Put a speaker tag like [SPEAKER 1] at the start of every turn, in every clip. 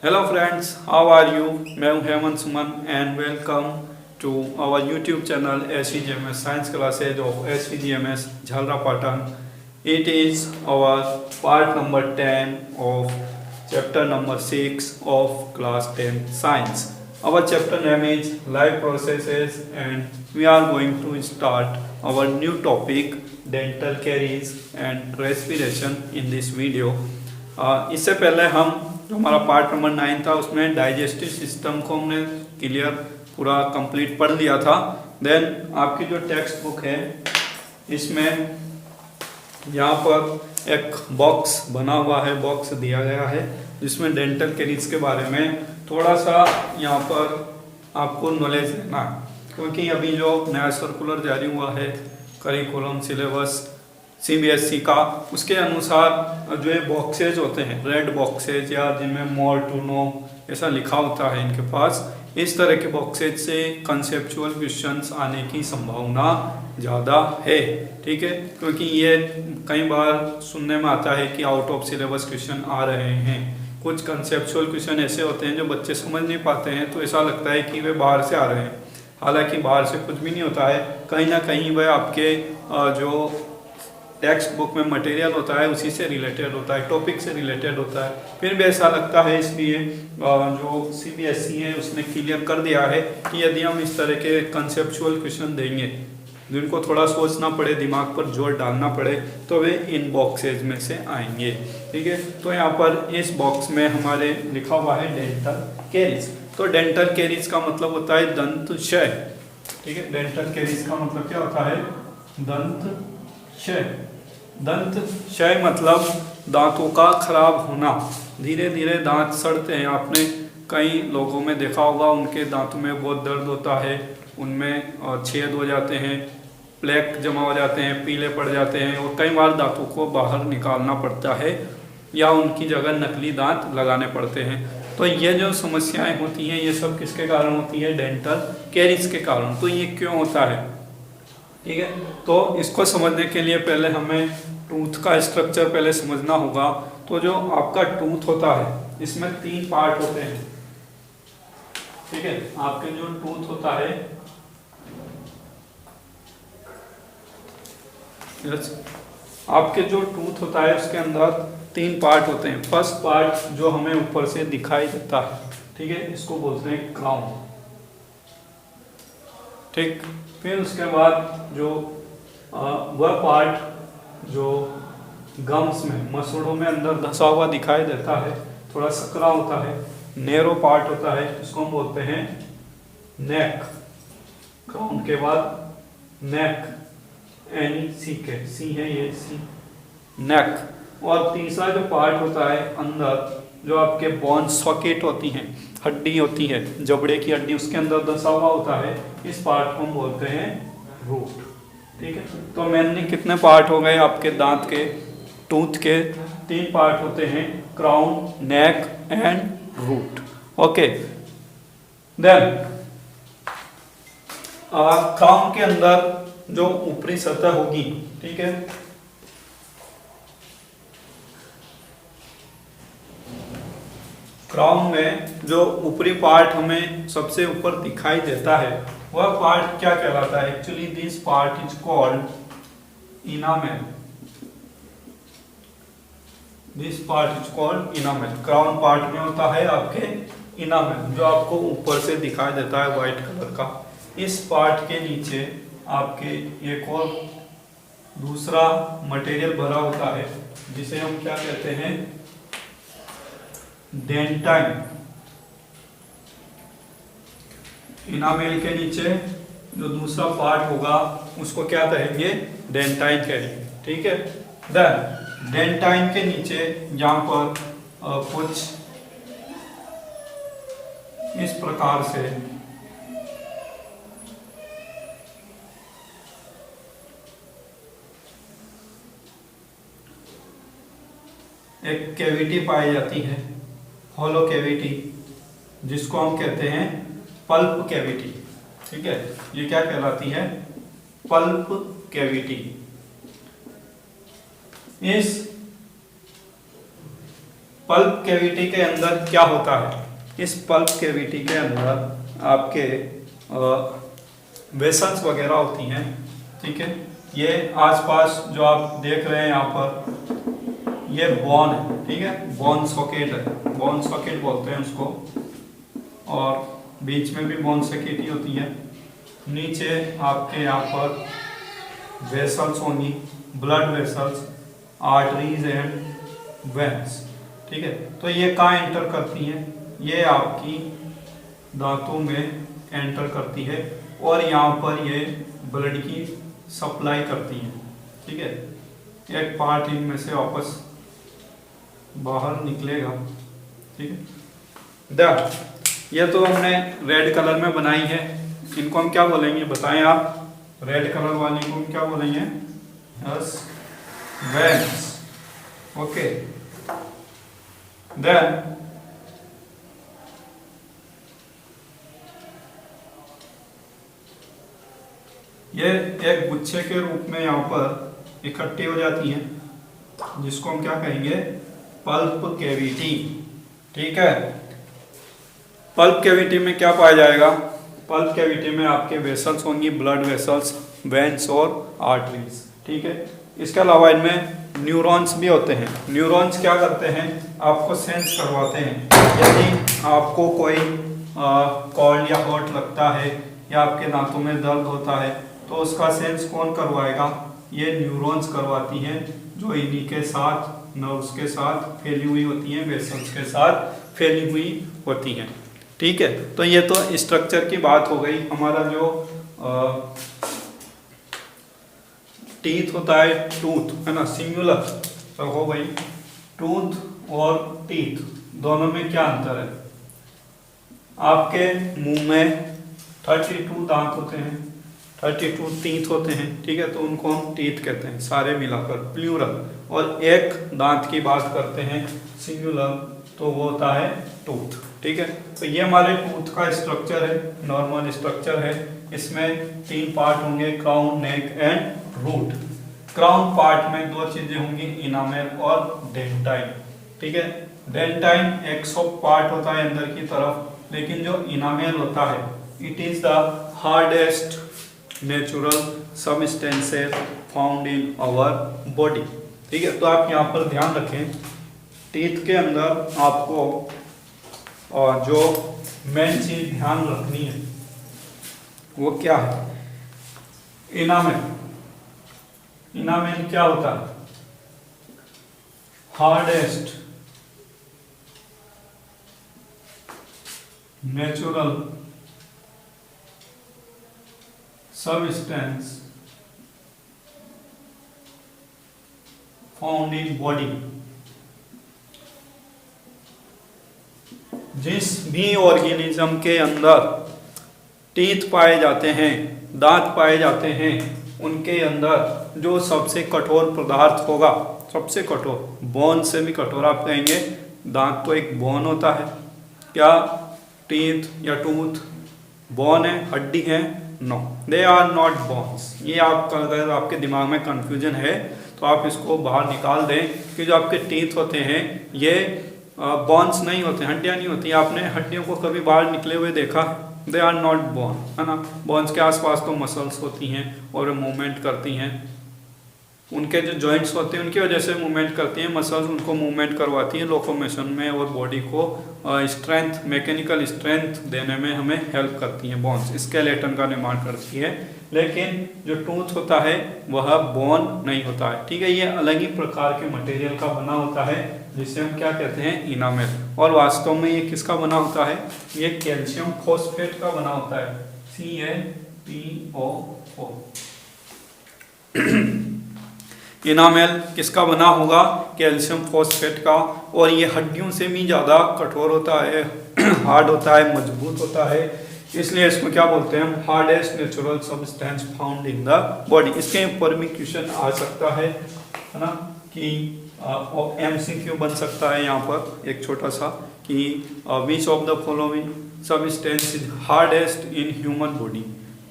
[SPEAKER 1] Hello friends, how are you. मैं हूं Hemant Suman and welcome to our YouTube channel SVGMS science classes of SVGMS Jhalrapatam. It is our part number 10 of chapter number 6 of class 10 science. Our chapter name is life processes and we are going to start our new topic dental caries and respiration in this video. इससे पहले हम जो हमारा part number 9 था उसमें digestive system को हमने clear पूरा कंप्लीट पढ़ लिया था। देन आपकी जो टेक्स्ट बुक है इसमें यहाँ पर एक बॉक्स बना हुआ है, बॉक्स दिया गया है जिसमें डेंटल कैरीज के बारे में थोड़ा सा यहाँ पर आपको नॉलेज लेना है, क्योंकि अभी जो नया सर्कुलर जारी हुआ है करिकुलम सिलेबस CBSE का, उसके अनुसार जो ये बॉक्सेज होते हैं रेड बॉक्सेज या जिनमें मोर टू नो ऐसा लिखा होता है इनके पास, इस तरह के बॉक्सेज से कंसेप्चुअल क्वेश्चंस आने की संभावना ज़्यादा है। ठीक है, क्योंकि ये कई बार सुनने में आता है कि आउट ऑफ सिलेबस क्वेश्चन आ रहे हैं। कुछ कंसेप्चुअल क्वेश्चन ऐसे होते हैं जो बच्चे समझ नहीं पाते हैं, तो ऐसा लगता है कि वे बाहर से आ रहे हैं, हालांकि बाहर से कुछ भी नहीं होता है। कहीं ना कहीं वह आपके जो टेक्स्ट बुक में मटेरियल होता है उसी से रिलेटेड होता है, टॉपिक से रिलेटेड होता है। फिर भी ऐसा लगता है, इसलिए जो CBSE है उसने क्लियर कर दिया है कि यदि हम इस तरह के कंसेप्चुअल क्वेश्चन देंगे जिनको थोड़ा सोचना पड़े, दिमाग पर जोर डालना पड़े, तो वे इन बॉक्सेज में से आएंगे। ठीक है, तो यहाँ पर इस बॉक्स में हमारे लिखा हुआ है डेंटल कैरीज। तो डेंटल कैरीज का मतलब होता है दंत क्षय। ठीक है, डेंटल कैरीज का मतलब क्या होता है? दंत क्षय। दंत क्षय मतलब दांतों का खराब होना, धीरे धीरे दांत सड़ते हैं। आपने कई लोगों में देखा होगा उनके दांतों में बहुत दर्द होता है, उनमें छेद हो जाते हैं, प्लेक जमा हो जाते हैं, पीले पड़ जाते हैं और कई बार दांतों को बाहर निकालना पड़ता है या उनकी जगह नकली दांत लगाने पड़ते हैं। तो ये जो समस्याएं होती हैं ये सब किसके कारण होती है? डेंटल कैरीज के कारण। तो ये क्यों होता है? ठीक है, तो इसको समझने के लिए पहले हमें टूथ का स्ट्रक्चर पहले समझना होगा। तो जो आपका टूथ होता है इसमें 3 पार्ट होते हैं। ठीक है, आपके जो टूथ होता है, आपके जो टूथ होता है उसके अंदर 3 पार्ट होते हैं। फर्स्ट पार्ट जो हमें ऊपर से दिखाई देता है, ठीक है, इसको बोलते हैं क्राउन। ठीक, फिर उसके बाद जो वह पार्ट जो गम्स में, मसूड़ों में अंदर धंसा हुआ दिखाई देता है, थोड़ा सकरा होता है, नैरो पार्ट होता है, इसको हम बोलते हैं नेक। क्राउन के बाद नेक, NECK, सी है ये, सी, नेक। और तीसरा जो पार्ट होता है अंदर, जो आपके बोन सॉकेट होती हैं, हड्डी होती है, जबड़े की हड्डी, उसके अंदर धंसा हुआ होता है, इस पार्ट को हम बोलते हैं रूट। ठीक है, तो मेनली कितने पार्ट हो गए आपके दांत के, टूथ के? 3 पार्ट होते हैं, crown, neck and root. Okay, then crown के अंदर जो ऊपरी सतह होगी, ठीक है, क्राउन में जो ऊपरी पार्ट हमें सबसे ऊपर दिखाई देता है वह पार्ट क्या कहलाता है? Actually this part is called enamel. This part is called enamel. Crown part में होता है आपके इनामेल, जो आपको ऊपर से दिखाई देता है व्हाइट कलर का। इस पार्ट के नीचे आपके एक और दूसरा मटेरियल भरा होता है जिसे हम क्या कहते हैं? डेंटाइन। इनामेल के नीचे जो दूसरा पार्ट होगा उसको क्या कहेंगे? डेंटाइन कहेंगे। ठीक है, देन डेंटाइन के नीचे यहाँ पर कुछ इस प्रकार से एक कैविटी पाई जाती है, हॉलो कैविटी, जिसको हम कहते हैं पल्प कैविटी। ठीक है, ये क्या कहलाती है? Pulp cavity. इस पल्प कैविटी के अंदर क्या होता है? इस पल्प कैविटी के अंदर आपके वेसल्स वगैरह होती हैं, ठीक है। ये आसपास जो आप देख रहे हैं यहाँ पर, ये बोन है, ठीक है, बोन सॉकेट है, बोन सॉकेट बोलते हैं उसको, और बीच में भी बोन सॉकेट ही होती है। नीचे आपके यहाँ पर वेसल्स होंगी, blood vessels, arteries and veins, ठीक है। तो ये कहाँ एंटर करती हैं? ये आपकी दांतों में एंटर करती है और यहाँ पर ये ब्लड की सप्लाई करती हैं, ठीक है। एक पार्ट इनमें से वापस बाहर निकलेगा, ठीक है। ये तो हमने रेड कलर में बनाई है, इनको हम क्या बोलेंगे बताएं आप? रेड कलर वाली को क्या बोलेंगे? Yes, veins, okay. देन ये एक गुच्छे के रूप में यहाँ पर इकट्ठी हो जाती हैं, जिसको हम क्या कहेंगे? पल्प कैविटी, ठीक है। पल्प कैविटी में क्या पाया जाएगा? पल्प कैविटी में आपके वेसल्स होंगी, ब्लड वेसल्स, वेन्स और आर्टरीज, ठीक है। इसके अलावा इनमें न्यूरॉन्स भी होते हैं। न्यूरॉन्स क्या करते हैं? आपको सेंस करवाते हैं। यदि आपको कोई कोल्ड या हॉट लगता है या आपके दांतों में दर्द होता है तो उसका सेंस कौन करवाएगा? ये न्यूरॉन्स करवाती हैं, जो इन्हीं के साथ, नर्व्स के साथ फैली हुई होती हैं, वेसल्स के साथ फैली हुई होती हैं, ठीक है। तो ये तो स्ट्रक्चर की बात हो गई। हमारा जो टीथ होता है, टूथ है ना, सिंगुलर, तो हो गई। टूथ और टीथ दोनों में क्या अंतर है? आपके मुंह में 32 दांत होते हैं, 32 टीथ होते हैं, ठीक है। तो उनको हम टीथ कहते हैं, सारे मिलाकर, प्लूरल। और एक दांत की बात करते हैं, सिंगुलर, तो वो होता है टूथ, ठीक है। तो ये हमारे टूथ का स्ट्रक्चर है, नॉर्मल स्ट्रक्चर है। इसमें 3 पार्ट होंगे, crown, neck and root. Crown part में 2 चीजें होंगी, इनामेल और डेंटाइन, ठीक है। डेंटाइन एक सॉफ्ट पार्ट होता है अंदर की तरफ, लेकिन जो इनामेल होता है, it is the hardest natural substances found in our body, ठीक है। तो आप यहाँ पर ध्यान रखें, टीथ के अंदर आपको और जो मेन चीज ध्यान रखनी है वो क्या है? इनामेल। इनामेल क्या होता है? Hardest natural substance found in body. जिस भी ऑर्गेनिज्म के अंदर टीथ पाए जाते हैं, दांत पाए जाते हैं, उनके अंदर जो सबसे कठोर पदार्थ होगा, सबसे कठोर, बोन से भी कठोर आप कहेंगे, दांत तो एक बोन होता है। क्या टीथ या टूथ बोन है, हड्डी है? No, they are not bones. ये आपका अगर आपके दिमाग में कंफ्यूजन है तो आप इसको बाहर निकाल दें कि जो आपके टीथ होते हैं ये बोन्स नहीं होते, हड्डियां नहीं होती। आपने हड्डियों को कभी बाहर निकले हुए देखा? दे आर नॉट बोन, है ना। बोन्स के आसपास तो मसल्स होती हैं और मूवमेंट करती हैं, उनके जो जॉइंट्स होते हैं उनकी वजह से मूवमेंट करती हैं, मसल्स उनको मूवमेंट करवाती हैं लोकोमोशन में, और बॉडी को स्ट्रेंथ, मैकेनिकल स्ट्रेंथ देने में हमें हेल्प करती हैं। बोन्स स्केलेटन का निर्माण करती है, लेकिन जो टूथ होता है वह बोन नहीं होता है, ठीक है। ये अलग ही प्रकार के मटेरियल का बना होता है, जिसे हम क्या कहते हैं? इनामेल। और वास्तव में ये किसका बना होता है? ये कैल्शियम फॉस्फेट का बना होता है, CaPO4। इनामेल किसका बना होगा? कैल्शियम फॉस्फेट का। और ये हड्डियों से भी ज़्यादा कठोर होता है, हार्ड होता है, मजबूत होता है, इसलिए इसको क्या बोलते हैं? Hardest natural substance found in the body. इसके ऊपर भी क्वेश्चन आ सकता है ना, कि MCQ बन सकता है यहाँ पर एक छोटा सा, कि which of the following substance is hardest in human body.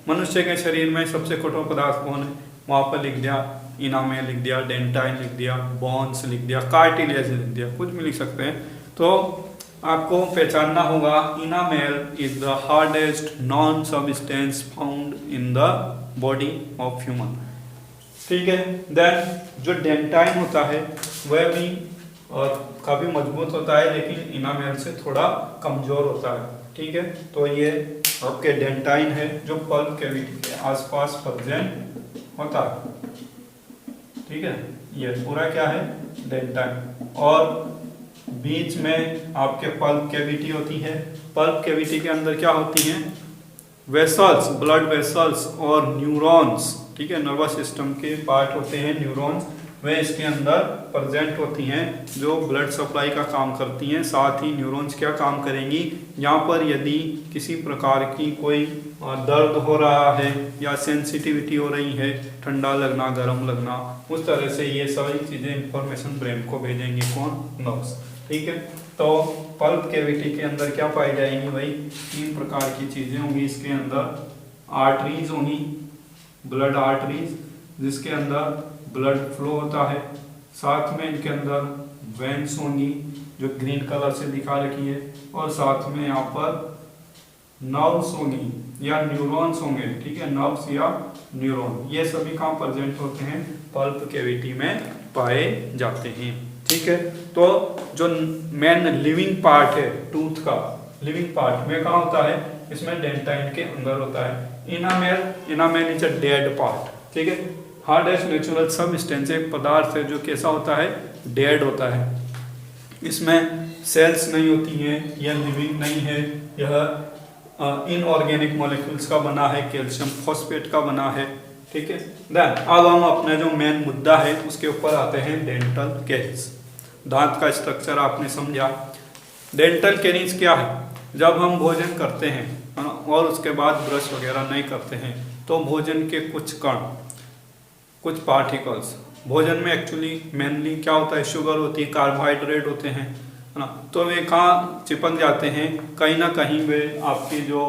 [SPEAKER 1] मनुष्य के शरीर में सबसे कठोर पदार्थ कौन है? वहाँ पर लिख दिया इनामेल, लिख दिया डेंटाइन, लिख दिया बोन्स, लिख दिया कार्टिलेज, लिख दिया, कुछ भी लिख सकते हैं। तो आपको पहचानना होगा enamel is the hardest non substance found in the body of human. ठीक है। देन जो डेंटाइन होता है वह भी काफी मजबूत होता है, लेकिन इनामेल से थोड़ा कमजोर होता है। ठीक है। तो ये आपके डेंटाइन है जो पल्प कैविटी के आसपास प्रेजेंट होता है। ठीक है। ये पूरा क्या है डेंटाइन, और बीच में आपके पल्प कैविटी होती है। पल्प कैविटी के अंदर क्या होती हैं, वेसल्स, ब्लड वेसल्स और न्यूरॉन्स। ठीक है। नर्वस सिस्टम के पार्ट होते हैं न्यूरॉन्स, वे इसके अंदर प्रेजेंट होती हैं जो ब्लड सप्लाई का काम करती हैं। साथ ही न्यूरॉन्स क्या काम करेंगी, यहाँ पर यदि किसी प्रकार की कोई दर्द हो रहा है या सेंसिटिविटी हो रही है, ठंडा लगना, गर्म लगना, उस तरह से ये सारी चीज़ें इंफॉर्मेशन ब्रेन को भेजेंगी, कौन, नर्व्स। ठीक है। तो पल्प कैविटी के अंदर क्या पाई जाएंगी भाई, 3 प्रकार की चीज़ें होंगी। इसके अंदर आर्टरीज होंगी, ब्लड आर्टरीज, जिसके अंदर ब्लड फ्लो होता है। साथ में इनके अंदर वेन्स होंगी जो ग्रीन कलर से दिखा रखी है, और साथ में यहाँ पर नर्व्स होंगी या न्यूरॉन्स होंगे। ठीक है। नर्व्स या न्यूरॉन, ये सभी कहाँ प्रेजेंट होते हैं, पल्प कैविटी में पाए जाते हैं। ठीक है। तो जो मेन लिविंग पार्ट है टूथ का, लिविंग पार्ट में कहाँ होता है, इसमें डेंटाइन के अंदर होता है। Enamel is a dead part. ठीक है। हार्डेस्ट नेचुरल सबस्टेंस एक पदार्थ है जो कैसा होता है, डेड होता है। इसमें सेल्स नहीं होती हैं, यह लिविंग नहीं है, यह इनऑर्गेनिक मॉलिक्यूल्स का बना है, कैल्शियम फॉस्फेट का बना है। ठीक है। देन अब हम अपना जो मेन मुद्दा है उसके ऊपर आते हैं, डेंटल कैरीज। दांत का स्ट्रक्चर आपने समझा। डेंटल कैरीज क्या है, जब हम भोजन करते हैं और उसके बाद ब्रश वगैरह नहीं करते हैं तो भोजन के कुछ कण, कुछ पार्टिकल्स, भोजन में एक्चुअली मेनली क्या होता है, शुगर होती है, कार्बोहाइड्रेट होते हैं, है ना, तो वे कहाँ चिपक जाते हैं, कहीं ना कहीं वे आपकी जो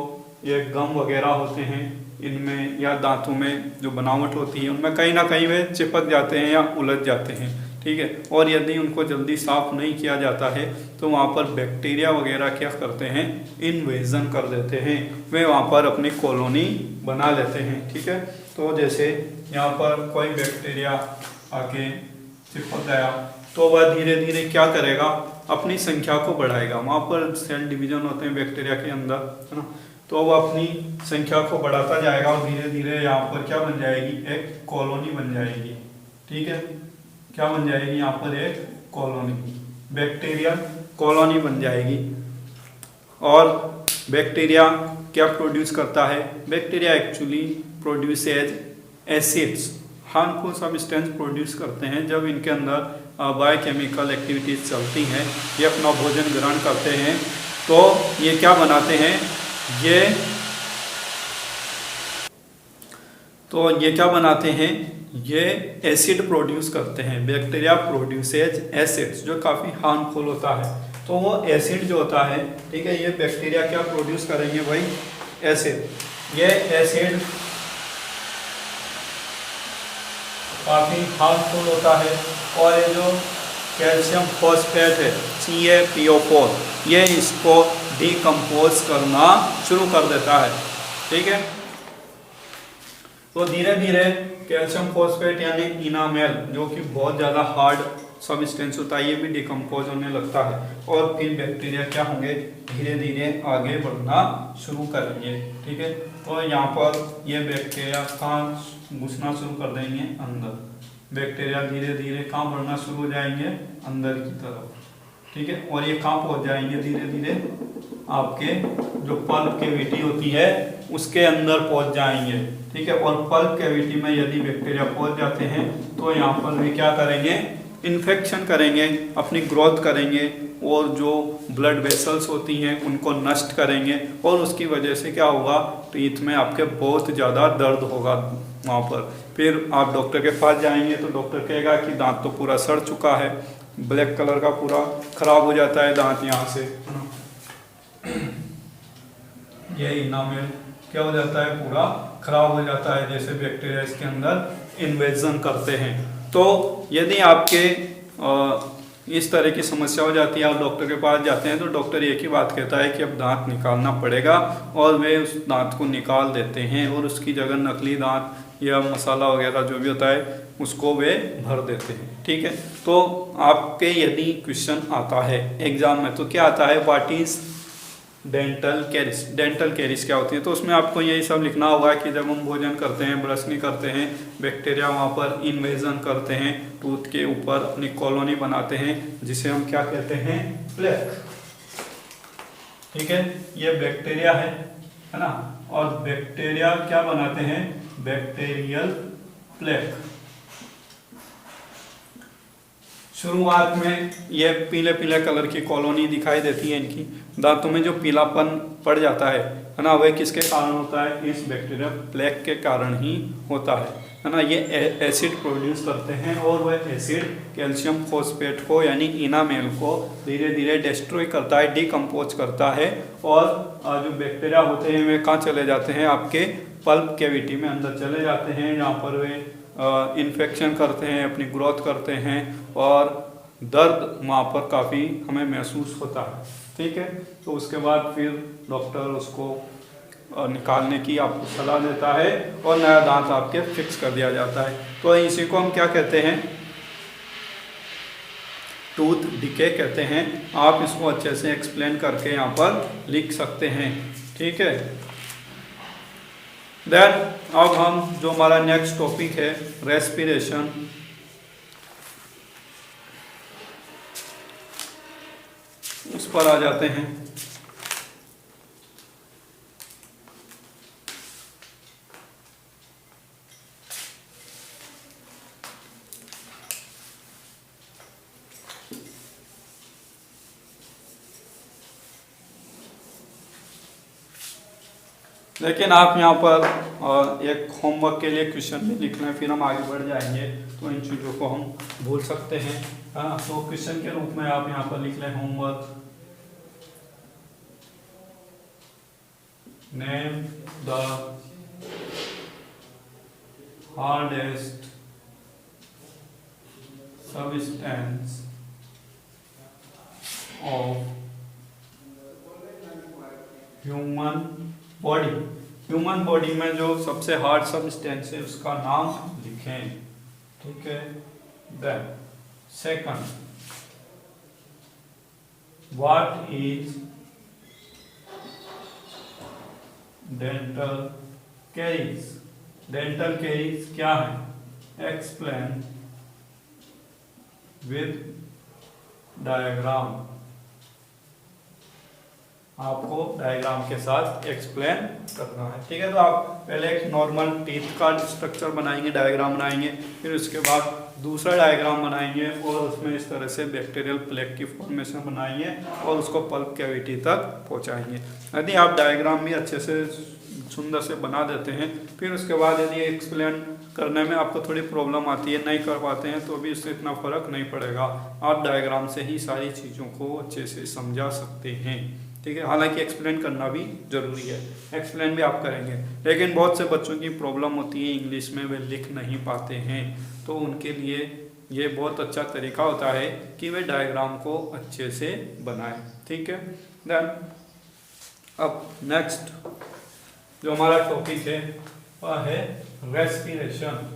[SPEAKER 1] ये गम वगैरह होते हैं इनमें या दांतों में जो बनावट होती है उनमें कहीं ना कहीं वे चिपक जाते हैं या उलझ जाते हैं। ठीक है। और यदि उनको जल्दी साफ नहीं किया जाता है तो वहाँ पर बैक्टीरिया वगैरह क्या करते हैं, इन्वेजन कर देते हैं, वे वहाँ पर अपनी कॉलोनी बना लेते हैं। ठीक है। तो जैसे यहाँ पर कोई बैक्टीरिया आके चिपक गया तो वह धीरे धीरे क्या करेगा, अपनी संख्या को बढ़ाएगा। वहाँ पर सेल डिवीजन होते हैं बैक्टीरिया के अंदर, है ना, तो वह अपनी संख्या को बढ़ाता जाएगा और धीरे धीरे यहाँ पर क्या बन जाएगी, एक कॉलोनी बन जाएगी। ठीक है। क्या बन जाएगी, यहाँ पर एक कॉलोनी, बैक्टीरिया कॉलोनी बन जाएगी। और बैक्टीरिया क्या प्रोड्यूस करता है, bacteria actually produces acids, harmful substance produce करते हैं। जब इनके अंदर बायोकेमिकल एक्टिविटीज चलती हैं, ये अपना भोजन ग्रहण करते हैं, तो ये क्या बनाते हैं, ये क्या बनाते हैं, ये एसिड प्रोड्यूस करते हैं। बैक्टीरिया प्रोड्यूसेज एसिड्स जो काफ़ी हार्मफुल होता है। तो वो एसिड जो होता है, ठीक है, ये बैक्टीरिया क्या प्रोड्यूस करेंगे भाई, एसिड। ये एसिड काफ़ी हार्मफुल होता है और ये जो कैल्शियम फॉस्फेट है CaPO4, ये इसको डिकम्पोज करना शुरू कर देता है। ठीक है। तो धीरे धीरे कैल्शियम फॉस्फेट यानी इनामेल जो कि बहुत ज़्यादा हार्ड सब्सटेंस होता है, ये भी डिकम्पोज होने लगता है और फिर बैक्टीरिया क्या होंगे, धीरे धीरे आगे बढ़ना शुरू करेंगे। ठीक है। तो यहाँ पर ये बैक्टीरिया कहाँ घुसना शुरू कर देंगे, अंदर। बैक्टीरिया धीरे धीरे कहाँ बढ़ना शुरू हो जाएंगे, अंदर की तरफ। ठीक है। और ये कहाँ पहुँच जाएंगे, धीरे धीरे आपके जो पल्प कैविटी होती है उसके अंदर पहुँच जाएंगे। ठीक है। और पल्प कैविटी में यदि बैक्टीरिया पहुँच जाते हैं तो यहाँ पर वे क्या करेंगे, इन्फेक्शन करेंगे, अपनी ग्रोथ करेंगे और जो ब्लड वेसल्स होती हैं उनको नष्ट करेंगे और उसकी वजह से क्या होगा, टीथ में आपके बहुत ज़्यादा दर्द होगा वहाँ पर। फिर आप डॉक्टर के पास जाएंगे तो डॉक्टर कहेगा कि दांत तो पूरा सड़ चुका है, ब्लैक कलर का पूरा खराब हो जाता है दांत यहाँ से। ये इनामेल क्या हो जाता है, पूरा खराब हो जाता है, जैसे बैक्टीरिया इसके अंदर इन्वेजन करते हैं। तो यदि आपके इस तरह की समस्या हो जाती है, आप डॉक्टर के पास जाते हैं तो डॉक्टर एक ही बात कहता है कि अब दांत निकालना पड़ेगा, और वे उस दांत को निकाल देते हैं और उसकी जगह नकली दांत या मसाला वगैरह जो भी होता है उसको वे भर देते हैं। ठीक है, तो आपके यदि क्वेश्चन आता है एग्जाम में तो क्या आता है, व्हाट इज डेंटल कैरिस, डेंटल कैरिस क्या होती है, तो उसमें आपको यही सब लिखना होगा कि जब हम भोजन करते हैं, ब्रश नहीं करते हैं, बैक्टीरिया वहाँ पर इन्वेजन करते हैं, टूथ के ऊपर अपनी कॉलोनी बनाते हैं जिसे हम क्या कहते हैं, प्लेक। ठीक है, ये बैक्टीरिया है ना, और बैक्टीरिया क्या बनाते हैं, बैक्टीरियल प्लेक। शुरुआत में ये पीले पीले कलर की कॉलोनी दिखाई देती है, इनकी दांतों में जो पीलापन पड़ जाता है ना, वह किसके कारण होता है, इस बैक्टीरिया प्लेक के कारण ही होता है ना। ये एसिड प्रोड्यूस करते हैं और वह एसिड कैल्शियम फॉस्फेट को यानी इनामेल को धीरे धीरे डिस्ट्रॉय करता है, डिकम्पोज करता है, और जो बैक्टीरिया होते हैं वे कहाँ चले जाते हैं, आपके पल्प कैविटी में अंदर चले जाते हैं, जहाँ पर वे इन्फेक्शन करते हैं, अपनी ग्रोथ करते हैं, और दर्द वहाँ पर काफ़ी हमें महसूस होता है। ठीक है, तो उसके बाद फिर डॉक्टर उसको निकालने की आपको सलाह देता है और नया दांत आपके फिक्स कर दिया जाता है। तो इसी को हम क्या कहते हैं, टूथ डिके कहते हैं। आप इसको अच्छे से एक्सप्लेन करके यहाँ पर लिख सकते हैं। ठीक है, देन अब हम जो हमारा नेक्स्ट टॉपिक है रेस्पिरेशन, उस पर आ जाते हैं। लेकिन आप यहाँ पर एक होमवर्क के लिए क्वेश्चन भी लिखना है, फिर हम आगे बढ़ जाएंगे तो इन चीज़ों को हम भूल सकते हैं। हाँ, तो क्वेश्चन के रूप में आप यहाँ पर लिख लें homework, name the hardest substance of human body. Human body में जो सबसे हार्ड सबस्टेंस है उसका नाम लिखें। ठीक है, then second, what is dental caries, dental caries क्या है, एक्सप्लेन विद डायग्राम, आपको डायग्राम के साथ एक्सप्लेन करना है। ठीक है, तो आप पहले एक नॉर्मल टीथ का स्ट्रक्चर बनाएंगे, डायग्राम बनाएंगे, फिर उसके बाद दूसरा डायग्राम बनाएंगे और उसमें इस तरह से बैक्टीरियल प्लेक की फॉर्मेशन बनाएंगे और उसको पल्प कैविटी तक पहुंचाएंगे। यदि आप डायग्राम भी अच्छे से सुंदर से बना देते हैं, फिर उसके बाद यदि एक्सप्लेन करने में आपको थोड़ी प्रॉब्लम आती है, नहीं कर पाते हैं, तो भी इससे इतना फ़र्क नहीं पड़ेगा, आप डायग्राम से ही सारी चीज़ों को अच्छे से समझा सकते हैं। ठीक है, हालांकि एक्सप्लेन करना भी ज़रूरी है, एक्सप्लेन भी आप करेंगे, लेकिन बहुत से बच्चों की प्रॉब्लम होती है इंग्लिश में, वे लिख नहीं पाते हैं, तो उनके लिए ये बहुत अच्छा तरीका होता है कि वे डायग्राम को अच्छे से बनाएं। ठीक है, देन अब नेक्स्ट जो हमारा टॉपिक है वह है respiration.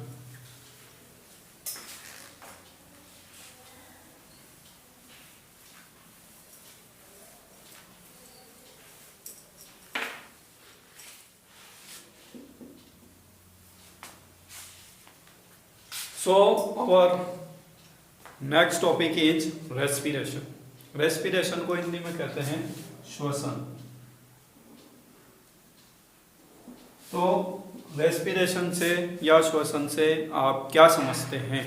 [SPEAKER 1] So our next topic is respiration. Respiration को हिंदी में कहते हैं श्वसन। तो रेस्पिरेशन से या श्वसन से आप क्या समझते हैं?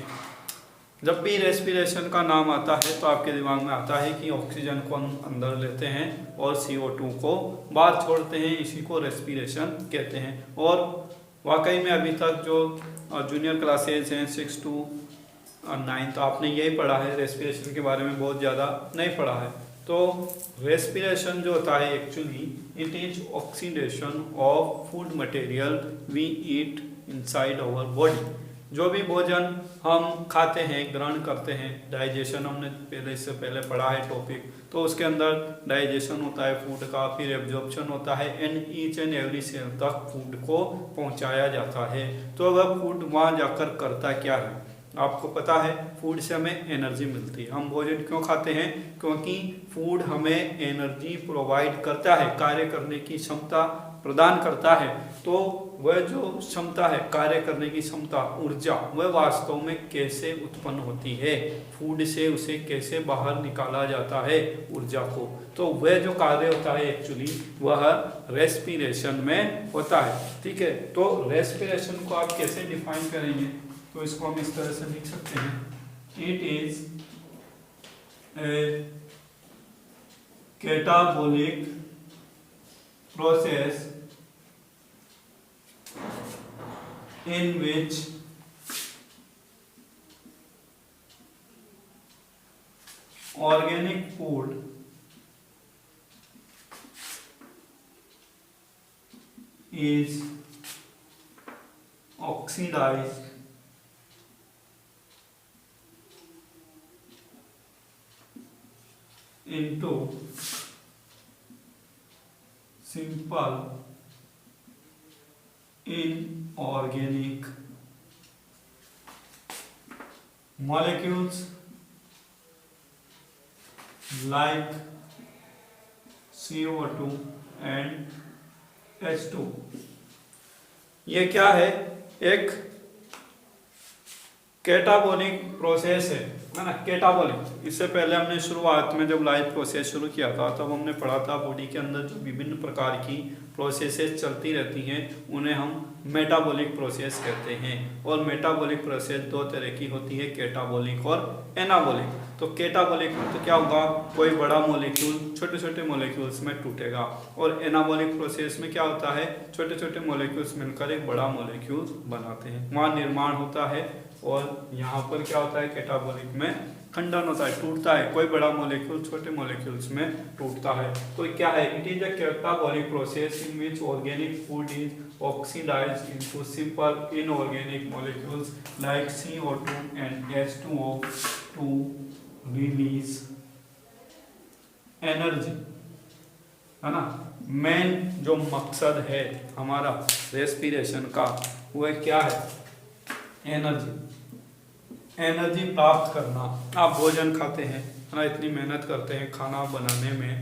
[SPEAKER 1] जब भी रेस्पिरेशन का नाम आता है तो आपके दिमाग में आता है कि ऑक्सीजन को हम अंदर लेते हैं और CO2 को बाहर छोड़ते हैं, इसी को रेस्पिरेशन कहते हैं। और वाकई में अभी तक जो जूनियर क्लासेज हैं 6 to 9 तो आपने यही पढ़ा है, रेस्पिरेशन के बारे में बहुत ज़्यादा नहीं पढ़ा है। तो रेस्पिरेशन जो होता है actually it is oxidation of food material we eat inside our body. जो भी भोजन हम खाते हैं, ग्रहण करते हैं, डाइजेशन हमने इससे पहले पढ़ा है टॉपिक, तो उसके अंदर डाइजेशन होता है फूड का, फिर एब्जॉर्प्शन होता है, and each and every cell तक फूड को पहुंचाया जाता है। तो अगर फूड वहां जाकर करता क्या है, आपको पता है फूड से हमें एनर्जी मिलती है। हम भोजन क्यों खाते हैं? क्योंकि फूड हमें एनर्जी प्रोवाइड करता है, कार्य करने की क्षमता प्रदान करता है। तो वह जो क्षमता है, कार्य करने की क्षमता, ऊर्जा, वह वास्तव में कैसे उत्पन्न होती है, फूड से उसे कैसे बाहर निकाला जाता है ऊर्जा को, तो वह जो कार्य होता है एक्चुअली वह रेस्पिरेशन में होता है। ठीक है, तो रेस्पिरेशन को आप कैसे डिफाइन करेंगे? तो इसको हम इस तरह से लिख सकते हैं, it is a catabolic process in which organic food is oxidized into simple inorganic molecules like CO2 and H2। ये क्या है? एक कैटाबोलिक प्रोसेस है ना, कैटाबोलिक। इससे पहले हमने शुरुआत में जब लाइफ प्रोसेस शुरू किया था तब हमने पढ़ा था बॉडी के अंदर जो विभिन्न प्रकार की प्रोसेसेस चलती रहती हैं उन्हें हम मेटाबॉलिक प्रोसेस कहते हैं। और मेटाबॉलिक प्रोसेस दो तरह की होती है, कैटाबॉलिक और एनाबॉलिक। तो कैटाबॉलिक में तो क्या होगा, कोई बड़ा मॉलिक्यूल छोटे छोटे मॉलिक्यूल्स में टूटेगा, और एनाबॉलिक प्रोसेस में क्या होता है, छोटे छोटे मॉलिक्यूल्स मिलकर एक बड़ा मॉलिक्यूल बनाते हैं, वहाँ निर्माण होता है। और यहाँ पर क्या होता है, कैटाबॉलिक में खंडन होता है, टूटता है, कोई बड़ा मॉलिक्यूल छोटे मॉलिक्यूल्स में टूटता है। तो क्या है, it is a catabolic process in which organic food is oxidized into simple inorganic molecules like CO2 and H2O to release energy, है ना। मेन जो मकसद है हमारा रेस्पिरेशन का वह क्या है, एनर्जी प्राप्त करना। आप भोजन खाते हैं, है ना, इतनी मेहनत करते हैं खाना बनाने में,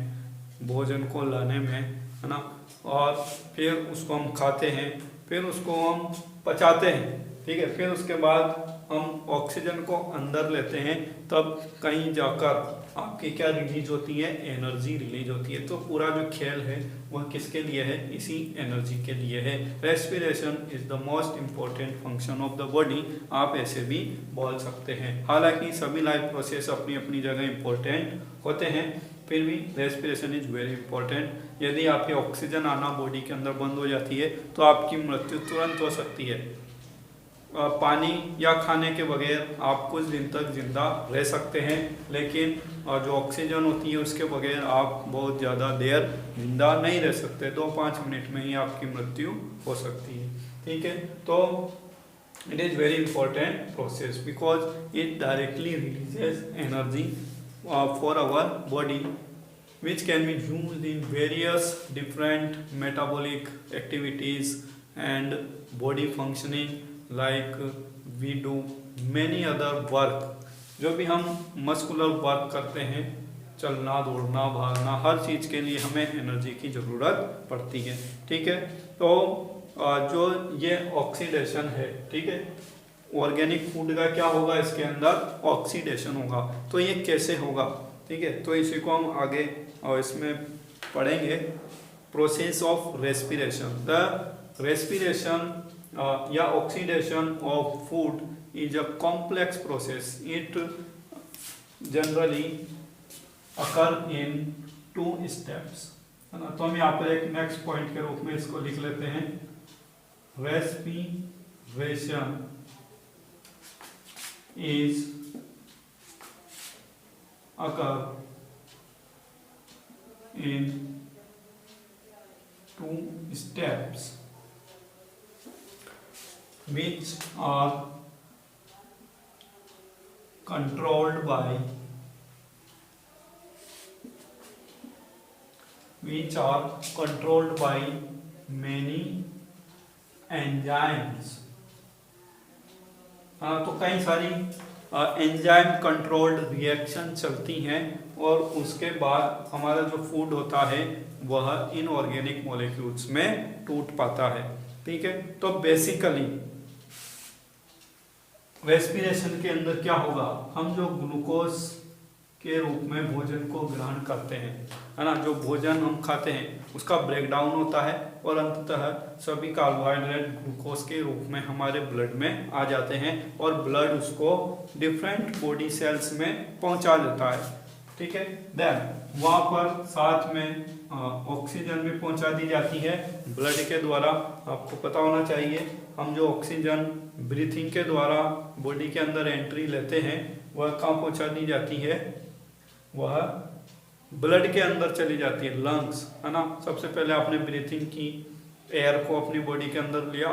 [SPEAKER 1] भोजन को लाने में, है ना, और फिर उसको हम खाते हैं, फिर उसको हम पचाते हैं, ठीक है, फिर उसके बाद हम ऑक्सीजन को अंदर लेते हैं, तब कहीं जाकर आपकी क्या रिलीज होती है, एनर्जी रिलीज होती है। तो पूरा जो खेल है वह किसके लिए है, इसी एनर्जी के लिए है। Respiration is the most important function of the body, आप ऐसे भी बोल सकते हैं। हालांकि सभी लाइफ प्रोसेस अपनी अपनी जगह इंपॉर्टेंट होते हैं, फिर भी रेस्पिरेशन इज वेरी इंपॉर्टेंट। यदि आपकी ऑक्सीजन आना बॉडी के अंदर बंद हो जाती है तो आपकी मृत्यु तुरंत हो सकती है। पानी या खाने के बगैर आप कुछ दिन तक जिंदा रह सकते हैं, लेकिन जो ऑक्सीजन होती है उसके बगैर आप बहुत ज़्यादा देर जिंदा नहीं रह सकते, 2-5 मिनट में ही आपकी मृत्यु हो सकती है। ठीक है, तो it is very important process because it directly releases energy for our body which can be used in various different metabolic activities and body functioning like we do many other work। जो भी हम muscular work करते हैं, चलना, दौड़ना, भागना, हर चीज़ के लिए हमें एनर्जी की ज़रूरत पड़ती है। ठीक है, तो जो ये ऑक्सीडेशन है, ठीक है, ऑर्गेनिक फूड का क्या होगा, इसके अंदर ऑक्सीडेशन होगा। तो ये कैसे होगा, ठीक है, तो इसी को हम आगे और इसमें पढ़ेंगे। Process of respiration, the respiration या oxidation of food is a complex process, it generally occur in 2 steps, है ना। तो हम यहाँ पर एक नेक्स्ट पॉइंट के रूप में इसको लिख लेते हैं, respiration is occur in 2 steps which are controlled by many enzymes। हाँ, तो कई सारी एंजाइम कंट्रोल्ड रिएक्शन चलती हैं और उसके बाद हमारा जो फूड होता है वह इनऑर्गेनिक मॉलिक्यूल्स में टूट पाता है। ठीक है, तो बेसिकली रेस्पिरेशन के अंदर क्या होगा, हम जो ग्लूकोज के रूप में भोजन को ग्रहण करते हैं, है ना, जो भोजन हम खाते हैं उसका ब्रेकडाउन होता है और अंततः सभी कार्बोहाइड्रेट ग्लूकोज के रूप में हमारे ब्लड में आ जाते हैं और ब्लड उसको डिफरेंट बॉडी सेल्स में पहुंचा देता है। ठीक है, देन वहाँ पर साथ में ऑक्सीजन भी पहुंचा दी जाती है ब्लड के द्वारा। आपको पता होना चाहिए हम जो ऑक्सीजन ब्रीथिंग के द्वारा बॉडी के अंदर एंट्री लेते हैं वह कहाँ पहुंचा दी जाती है, वह ब्लड के अंदर चली जाती है, लंग्स, है ना। सबसे पहले आपने ब्रीथिंग की, एयर को अपनी बॉडी के अंदर लिया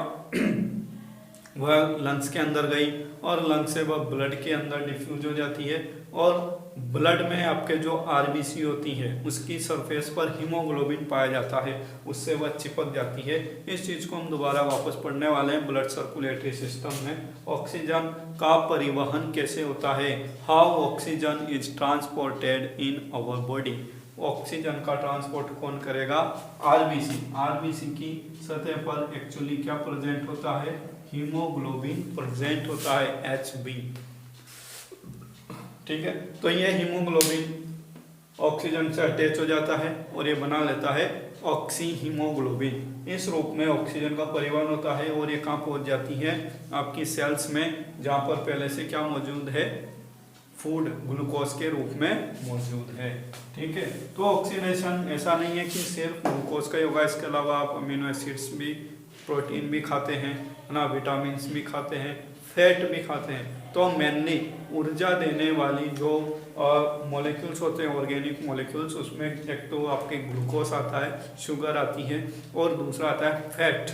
[SPEAKER 1] वह लंग्स के अंदर गई और लंग्स से वह ब्लड के अंदर डिफ्यूज हो जाती है और ब्लड में आपके जो आरबीसी होती है उसकी सरफेस पर हीमोग्लोबिन पाया जाता है, उससे वह चिपक जाती है। इस चीज़ को हम दोबारा वापस पढ़ने वाले हैं। ब्लड सर्कुलेटरी सिस्टम में ऑक्सीजन का परिवहन कैसे होता है, how oxygen is transported in our body. Oxygen का ट्रांसपोर्ट कौन करेगा, आरबीसी। आरबीसी की सतह पर एक्चुअली क्या प्रेजेंट होता है, हीमोग्लोबिन प्रेजेंट होता है, Hb। ठीक है, तो ये हीमोग्लोबिन ऑक्सीजन से अटैच हो जाता है और ये बना लेता है ऑक्सी हीमोग्लोबिन। इस रूप में ऑक्सीजन का परिवहन होता है और ये कहाँ पहुंच जाती है, आपकी सेल्स में, जहाँ पर पहले से क्या मौजूद है, फूड ग्लूकोज के रूप में मौजूद है। ठीक है, तो ऑक्सीडेशन ऐसा नहीं है कि सिर्फ ग्लूकोज का ही होगा, इसके अलावा आप अमीनो एसिड्स भी, प्रोटीन भी खाते हैं, है ना, विटामिन भी खाते हैं, फैट भी खाते हैं। तो मेनली ऊर्जा देने वाली जो मॉलिक्यूल्स होते हैं, ऑर्गेनिक मॉलिक्यूल्स, उसमें एक तो आपके ग्लूकोज आता है, शुगर आती है और दूसरा आता है फैट,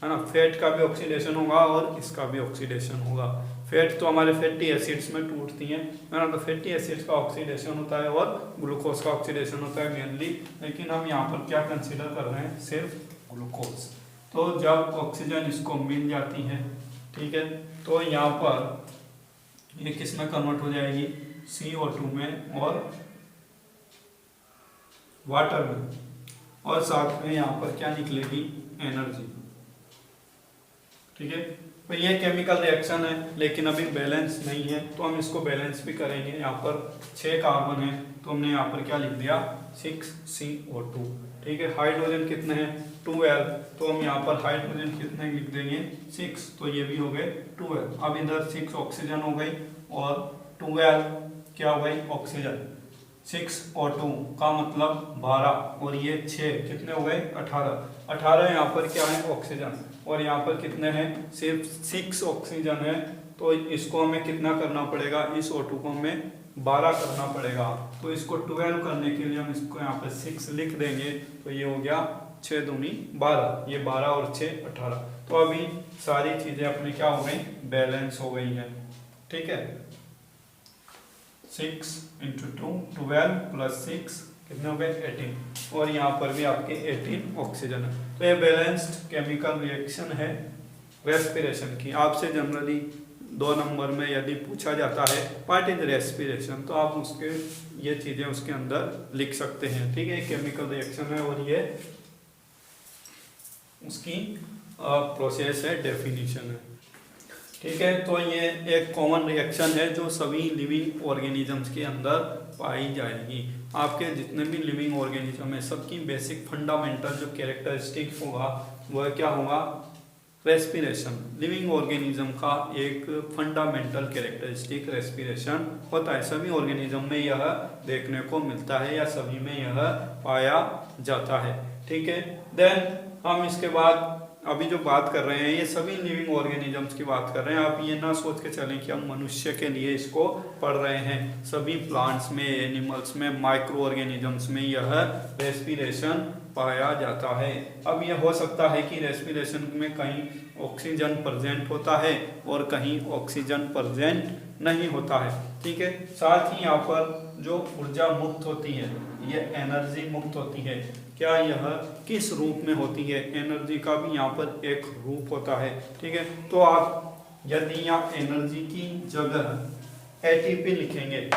[SPEAKER 1] है ना। फैट का भी ऑक्सीडेशन होगा और इसका भी ऑक्सीडेशन होगा। फैट तो हमारे फैटी एसिड्स में टूटती हैं, है ना, तो फैटी एसिड्स का ऑक्सीडेशन होता है और ग्लूकोज का ऑक्सीडेशन होता है मेनली। लेकिन हम यहाँ पर क्या कंसीडर कर रहे हैं, सिर्फ ग्लूकोज। तो जब ऑक्सीजन इसको मिल जाती है, ठीक है, तो यहाँ पर ये किस में कन्वर्ट हो जाएगी, CO2 में और वाटर में, और साथ में यहाँ पर क्या निकलेगी, एनर्जी। ठीक है, तो ये केमिकल रिएक्शन है लेकिन अभी बैलेंस नहीं है, तो हम इसको बैलेंस भी करेंगे। यहाँ पर 6 कार्बन है तो हमने यहाँ पर क्या लिख दिया, 6CO2। ठीक है, हाइड्रोजन कितने हैं, 12, तो हम यहाँ पर हाइड्रोजन कितने लिख देंगे, 6, तो ये भी हो गए 12। अब इधर 6 ऑक्सीजन हो गई और 12 क्या हो गई, ऑक्सीजन। 6O2 का मतलब 12 और ये 6 कितने हो गए, 18 यहाँ पर क्या है, ऑक्सीजन, और यहाँ पर कितने हैं, सिर्फ 6 ऑक्सीजन है। तो इसको हमें कितना करना पड़ेगा, इस O2 को हमें 12 करना पड़ेगा। तो इसको 12 करने के लिए हम इसको यहाँ पर 6 लिख देंगे, तो ये हो गया 6 दूनी 12, ये 12 और 6 18। तो अभी सारी चीजें अपनी क्या हो गई, बैलेंस हो गई है। ठीक है, 6 × 2 12 + 6 कितने हो गए, 18, और यहाँ पर भी आपके 18 ऑक्सीजन है। तो ये बैलेंस्ड केमिकल रिएक्शन है रेस्पिरेशन की। आपसे जनरली 2 नंबर में यदि पूछा जाता है व्हाट इज रेस्पिरेशन, तो आप उसके ये चीजें उसके अंदर लिख सकते हैं। ठीक है, केमिकल रिएक्शन है और ये उसकी प्रोसेस है, डेफिनेशन है। ठीक है, तो ये एक कॉमन रिएक्शन है जो सभी लिविंग ऑर्गेनिजम्स के अंदर पाई जाएगी। आपके जितने भी लिविंग ऑर्गेनिज्म है सबकी बेसिक फंडामेंटल जो कैरेक्टरिस्टिक होगा वह क्या होगा, रेस्पिरेशन। लिविंग ऑर्गेनिज्म का एक फंडामेंटल कैरेक्टरिस्टिक रेस्पिरेशन होता है। सभी ऑर्गेनिज्म में यह देखने को मिलता है या सभी में यह पाया जाता है। ठीक है, देन हम इसके बाद अभी जो बात कर रहे हैं ये सभी लिविंग ऑर्गेनिजम्स की बात कर रहे हैं। आप ये ना सोच के चलें कि हम मनुष्य के लिए इसको पढ़ रहे हैं। सभी प्लांट्स में, एनिमल्स में, माइक्रो ऑर्गेनिजम्स में यह रेस्पिरेशन पाया जाता है। अब यह हो सकता है कि रेस्पिरेशन में कहीं ऑक्सीजन प्रेजेंट होता है और कहीं ऑक्सीजन प्रेजेंट नहीं होता है। ठीक है, साथ ही यहाँ पर जो ऊर्जा मुक्त होती है, यह एनर्जी मुक्त होती है। क्या यह किस रूप में होती है? एनर्जी का भी यहाँ पर एक रूप होता है। ठीक है, तो आप यदि यहाँ एनर्जी की जगह एटीपी लिखेंगे,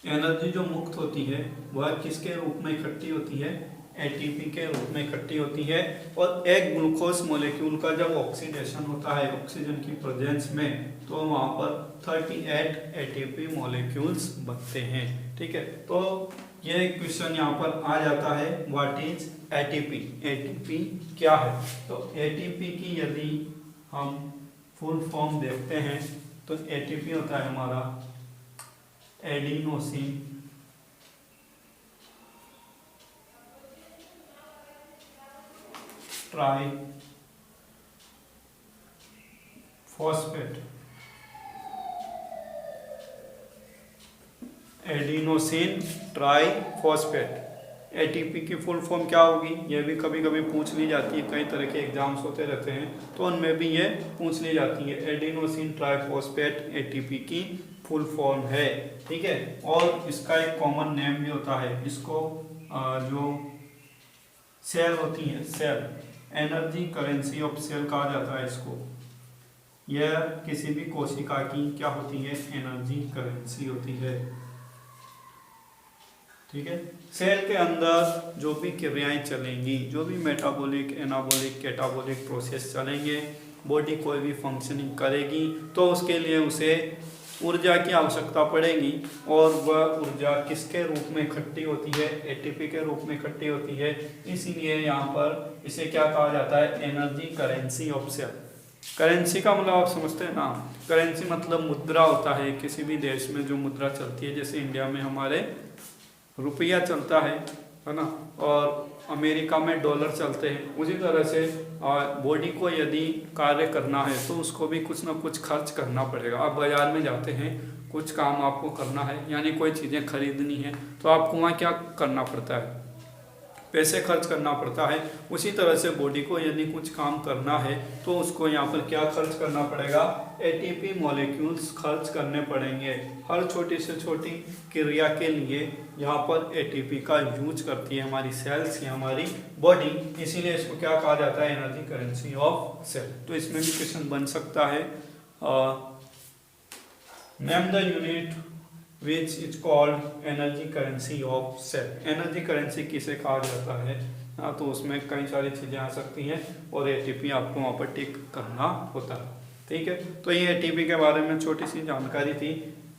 [SPEAKER 1] एनर्जी जो मुक्त होती है वह किसके रूप में इकट्ठी होती है? एटीपी के रूप में इकट्ठी होती है। और एक ग्लूकोज मॉलिक्यूल का जब ऑक्सीडेशन होता है ऑक्सीजन की प्रेजेंस में, तो वहां पर 38 एटीपी मॉलिक्यूल्स बनते हैं। ठीक है, तो ये क्वेश्चन यहाँ पर आ जाता है, व्हाट इज एटीपी? एटीपी क्या है? तो एटीपी की यदि हम फुल फॉर्म देखते हैं तो एटीपी होता है हमारा adenosine try phosphate. Adenosine try phosphate. ATP की फुल फॉर्म क्या होगी? यह भी कभी कभी पूछ ली जाती है, कई तरह के एग्जाम्स होते रहते हैं तो उनमें भी ये पूछ ली जाती है। एडिनोसिन ट्राइफॉस्फेट एटीपी की फुल फॉर्म है। ठीक है, और इसका एक कॉमन नेम भी होता है। इसको जो सेल होती है, cell energy currency of cell कहा जाता है इसको। यह किसी भी कोशिका की क्या होती है? एनर्जी करेंसी होती है। ठीक है, सेल के अंदर जो भी क्रियाएं चलेंगी, जो भी मेटाबॉलिक, एनाबॉलिक, कैटाबॉलिक प्रोसेस चलेंगे, बॉडी कोई भी फंक्शनिंग करेगी तो उसके लिए उसे ऊर्जा की आवश्यकता पड़ेगी। और वह ऊर्जा किसके रूप में इकट्ठी होती है? एटीपी के रूप में इकट्ठी होती है। इसीलिए यहाँ पर इसे क्या कहा जाता है? Energy currency of cell. Currency का मतलब आप समझते हैं ना? करेंसी मतलब मुद्रा होता है। किसी भी देश में जो मुद्रा चलती है, जैसे इंडिया में हमारे रुपया चलता है ना, और अमेरिका में डॉलर चलते हैं, उसी तरह से बॉडी को यदि कार्य करना है तो उसको भी कुछ ना कुछ खर्च करना पड़ेगा। आप बाजार में जाते हैं, कुछ काम आपको करना है, यानी कोई चीज़ें खरीदनी है, तो आपको वहाँ क्या करना पड़ता है? पैसे खर्च करना पड़ता है। उसी तरह से बॉडी को यदि कुछ काम करना है तो उसको यहाँ पर क्या खर्च करना पड़ेगा? एटीपी मॉलिक्यूल्स खर्च करने पड़ेंगे। हर छोटी से छोटी क्रिया के लिए यहाँ पर एटीपी का यूज करती है हमारी सेल्स या हमारी बॉडी। इसीलिए इसको क्या कहा जाता है? Energy currency of cell. तो इसमें भी क्वेश्चन बन सकता है, name the unit which is called energy currency of cell। Energy currency किसे कहा जाता है? हाँ, तो उसमें कई सारी चीज़ें आ सकती हैं और एटीपी आपको वहाँ पर टिक करना होता है। ठीक है, तो ये एटीपी के बारे में छोटी सी जानकारी थी।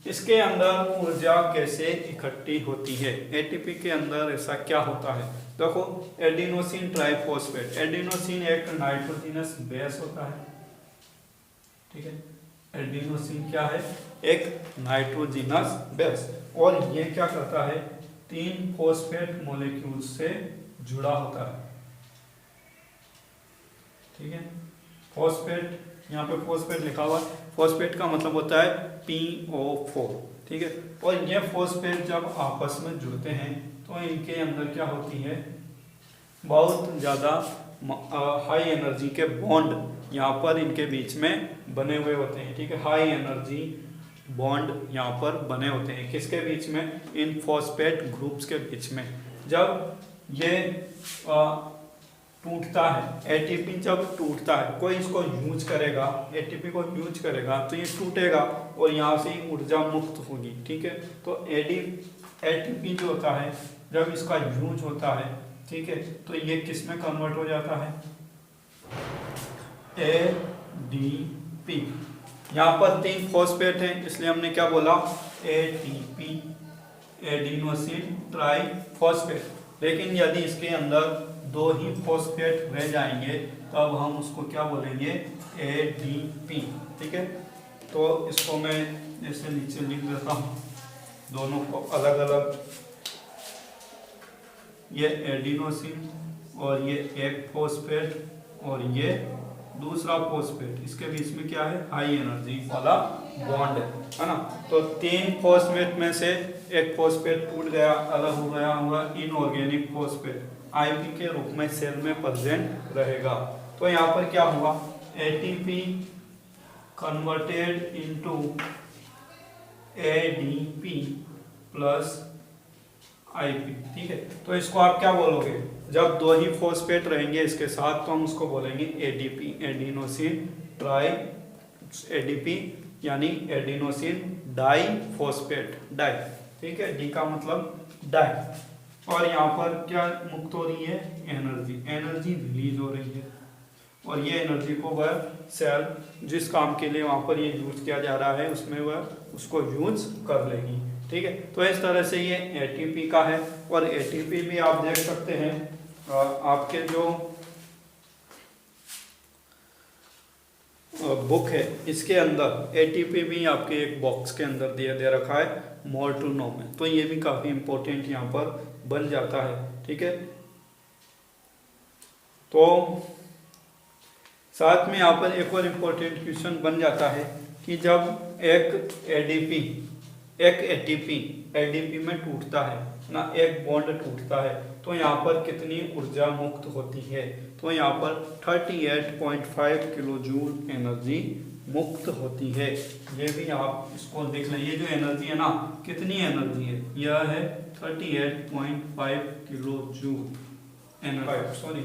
[SPEAKER 1] इसके अंदर ऊर्जा कैसे इकट्ठी होती है? एटीपी के अंदर ऐसा क्या होता है? देखो, एडिनोसिन ट्राइफॉस्फेट। एडिनोसिन एक नाइट्रोजनस बेस होता है। ठीक है, एडिनोसिन क्या है? एक नाइट्रोजनस बेस। और ये क्या करता है? 3 फॉस्फेट मॉलिक्यूल से जुड़ा होता है। ठीक है, फॉस्फेट, यहाँ पे फॉस्फेट लिखा हुआ है। फॉस्फेट का मतलब होता है PO4। ठीक है, और ये फॉस्फेट जब आपस में जुड़ते हैं तो इनके अंदर क्या होती है? बहुत ज़्यादा हाई एनर्जी के बॉन्ड यहाँ पर इनके बीच में बने हुए होते हैं। ठीक है, हाई एनर्जी बॉन्ड यहाँ पर बने होते हैं। किसके बीच में? इन फॉस्फेट ग्रुप्स के बीच में। जब ये टूटता है, एटीपी जब टूटता है, कोई इसको यूज करेगा, एटीपी को यूज करेगा तो ये टूटेगा और यहाँ से ऊर्जा मुक्त होगी। ठीक है, तो एटीपी जो होता है जब इसका यूज होता है, ठीक है, तो ये किस में कन्वर्ट हो जाता है? एडीपी। यहाँ पर 3 फॉस्फेट हैं इसलिए हमने क्या बोला? ATP, adenosine triphosphate. लेकिन यदि इसके अंदर 2 ही फॉस्फेट रह जाएंगे तब हम उसको क्या बोलेंगे? एडीपी। ठीक है, तो इसको मैं ऐसे नीचे लिख देता हूँ, दोनों को अलग अलग। ये एडिनोसिन और ये एक फॉस्फेट और ये दूसरा फॉस्फेट, इसके बीच में क्या है? हाई एनर्जी वाला बॉन्ड है ना। तो 3 फॉस्फेट में से एक फॉस्फेट टूट गया, अलग हो गया, हुआ इनऑर्गेनिक फॉस्फेट। आईपी के रूप में सेल में प्रेजेंट रहेगा। तो यहाँ पर क्या हुआ, ATP converted into ADP plus IP. ठीक है, तो इसको आप क्या बोलोगे, जब दो ही फॉस्फेट रहेंगे इसके साथ तो हम उसको बोलेंगे एडीपी, एडिनोसिन ट्राई, एडीपी यानी एडिनोसिन डाई फॉस्फेट, डाई। ठीक है, डी का मतलब डाई। और यहाँ पर क्या मुक्त हो रही है, एनर्जी, एनर्जी रिलीज हो रही है और ये एनर्जी को वह सेल जिस काम के लिए वहाँ पर ये यूज किया जा रहा है उसमें वह उसको यूज कर लेगी। ठीक है, तो इस तरह से ये एटीपी का है। और एटीपी भी आप देख सकते हैं आपके जो बुक है इसके अंदर एटीपी भी आपके एक बॉक्स के अंदर दे रखा है, मोर टू नो में। तो ये भी काफी इंपॉर्टेंट यहाँ पर बन जाता है। ठीक है, तो साथ में यहाँ पर एक और इम्पोर्टेंट क्वेश्चन बन जाता है कि जब एक एटीपी में टूटता है ना, एक बॉन्ड टूटता है तो यहाँ पर कितनी ऊर्जा मुक्त होती है। तो यहाँ पर 38.5 किलो जूल एनर्जी मुक्त होती है। ये भी आप इसको देख लें, ये जो एनर्जी है ना, कितनी एनर्जी है, यह है 38.5 kilo joule energy, sorry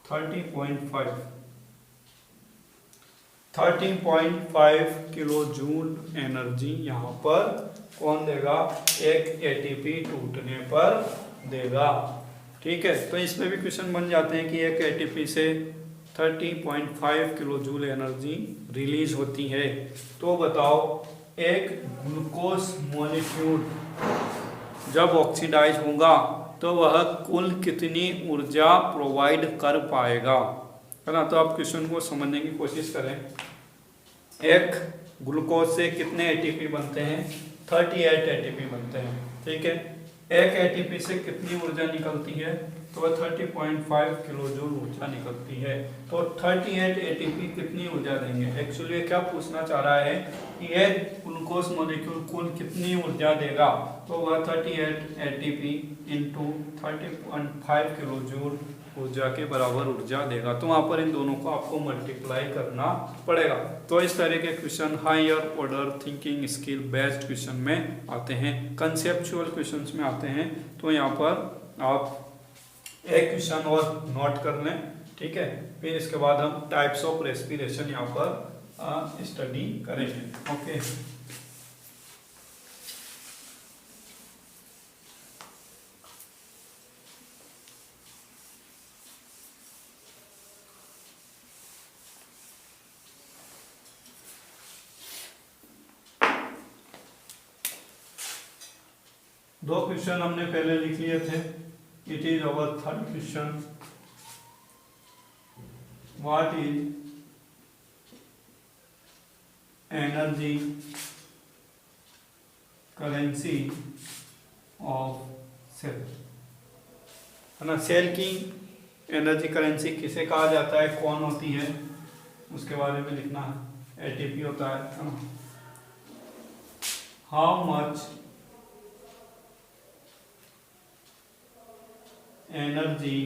[SPEAKER 1] 13.5 kilo joule energy यहाँ पर कौन देगा, एक एटीपी टूटने पर देगा। ठीक है, तो इसमें भी क्वेश्चन बन जाते हैं कि एक एटीपी से 30.5 किलो जूल एनर्जी रिलीज होती है। तो बताओ एक ग्लूकोज मॉलिक्यूल जब ऑक्सीडाइज होगा तो वह कुल कितनी ऊर्जा प्रोवाइड कर पाएगा, है ना। तो आप क्वेश्चन को समझने की कोशिश करें। एक ग्लूकोज से कितने एटीपी बनते हैं, 38 एटीपी बनते हैं। ठीक है, एक एटीपी से कितनी ऊर्जा निकलती है, तो वह 30.5 किलो जूल ऊर्जा निकलती है। तो 38 एटीपी कितनी ऊर्जा देंगे, एक्चुअली क्या पूछना चाह रहा है कि एक ग्लूकोज मॉलिक्यूल कुल कितनी ऊर्जा देगा, तो वह 38 एटीपी इंटू 30.5 किलो जूल ऊर्जा के बराबर ऊर्जा देगा। तो वहां पर इन दोनों को आपको मल्टीप्लाई करना पड़ेगा। तो इस तरह के question higher order thinking skill based question में आते हैं, कंसेप्चुअल क्वेश्चंस में आते हैं। तो यहाँ पर आप एक क्वेश्चन और नोट कर लें। ठीक है, फिर इसके बाद हम टाइप्स ऑफ रेस्पिरेशन यहाँ पर स्टडी करेंगे। ओके, दो क्वेश्चन हमने पहले लिख लिए थे। It is our third question, what is energy currency of cell, है ना। सेल की एनर्जी करेंसी किसे कहा जाता है, कौन होती है, उसके बारे में लिखना है। एटीपी होता है ना। How much energy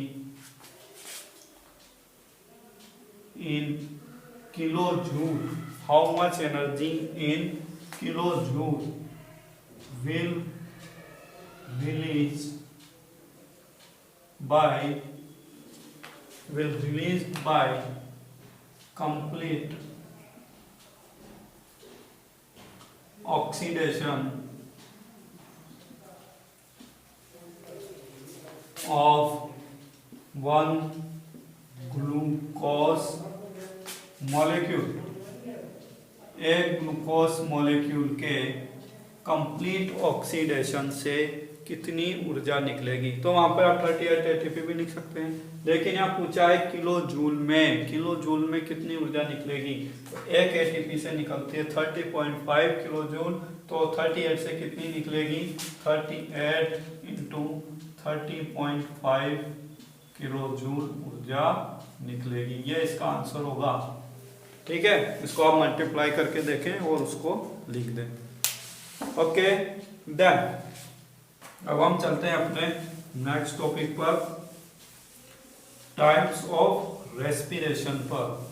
[SPEAKER 1] in kilojoule, how much energy in kilojoule will released by complete oxidation of one glucose molecule. एक ग्लूकोज मॉलिक्यूल के कंप्लीट ऑक्सीडेशन से कितनी ऊर्जा निकलेगी। तो वहां पर आप 38 एटीपी भी लिख सकते हैं, लेकिन यहाँ पूछा है किलो जूल में, किलो जूल में कितनी ऊर्जा निकलेगी। तो एक एटीपी से निकलती है 30.5 किलो जूल, तो 38 से कितनी निकलेगी, 38 इंटू 30.5 किलो जूल ऊर्जा निकलेगी। ये इसका आंसर होगा। ठीक है, इसको आप मल्टीप्लाई करके देखें और उसको लिख दें। ओके, देन अब हम चलते हैं अपने नेक्स्ट टॉपिक पर, टाइप्स ऑफ रेस्पिरेशन पर।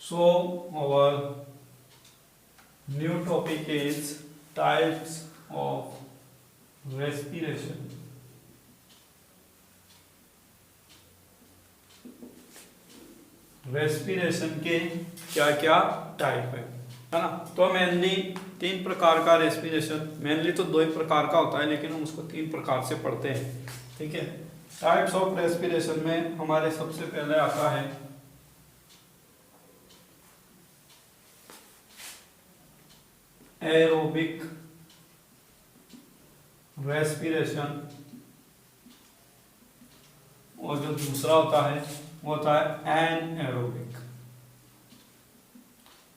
[SPEAKER 1] So our new topic is types of respiration. Respiration के क्या क्या टाइप है ना। तो मेनली 3 प्रकार का रेस्पिरेशन, मेनली तो 2 ही प्रकार का होता है लेकिन हम उसको 3 प्रकार से पढ़ते हैं, ठीक है। टाइप्स ऑफ रेस्पिरेशन में हमारे सबसे पहले आता है एरोबिक रेस्पिरेशन, और जो दूसरा होता है वो होता है एनएरोबिक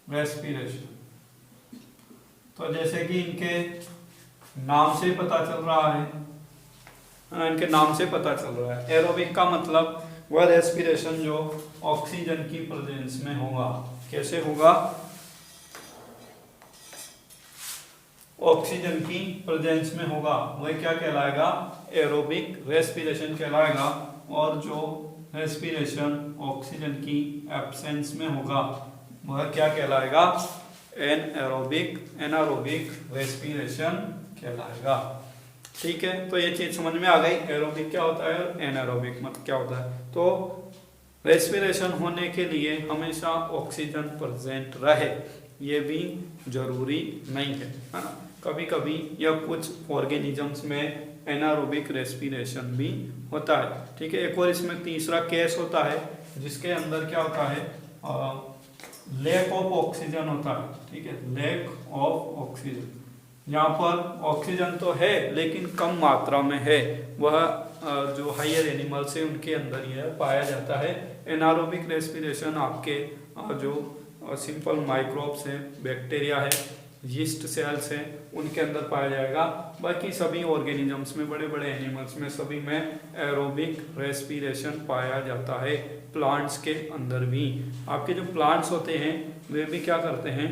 [SPEAKER 1] रेस्पिरेशन। तो जैसे कि इनके नाम से पता चल रहा है, इनके नाम से पता चल रहा है, एरोबिक का मतलब वह रेस्पिरेशन जो ऑक्सीजन की प्रेजेंस में होगा। कैसे होगा? ऑक्सीजन की प्रेजेंस में होगा, वह क्या कहलाएगा? एरोबिक रेस्पिरेशन कहलाएगा। और जो रेस्पिरेशन ऑक्सीजन की एब्सेंस में होगा वह क्या कहलाएगा? एनारोबिक रेस्पिरेशन कहलाएगा, ठीक है। तो ये चीज समझ में आ गई, एरोबिक क्या होता है और एनारोबिक मतलब क्या होता है। तो रेस्पिरेशन होने के लिए हमेशा ऑक्सीजन प्रेजेंट रहे ये भी जरूरी नहीं है ना। कभी कभी या कुछ ऑर्गेनिजम्स में एनारोबिक रेस्पिरेशन भी होता है, ठीक है। एक और इसमें तीसरा केस होता है जिसके अंदर क्या होता है? लैक ऑफ ऑक्सीजन होता है, ठीक है, लैक ऑफ ऑक्सीजन। यहाँ पर ऑक्सीजन तो है लेकिन कम मात्रा में है, वह जो हायर एनिमल्स है उनके अंदर यह पाया जाता है। एनारोबिक रेस्पिरेशन आपके जो सिंपल माइक्रोब्स हैं, बैक्टीरिया है, यीस्ट सेल्स हैं, उनके अंदर पाया जाएगा। बाकी सभी ऑर्गेनिजम्स में, बड़े बड़े एनिमल्स में, सभी में एरोबिक रेस्पिरेशन पाया जाता है। प्लांट्स के अंदर भी, आपके जो प्लांट्स होते हैं वे भी क्या करते हैं?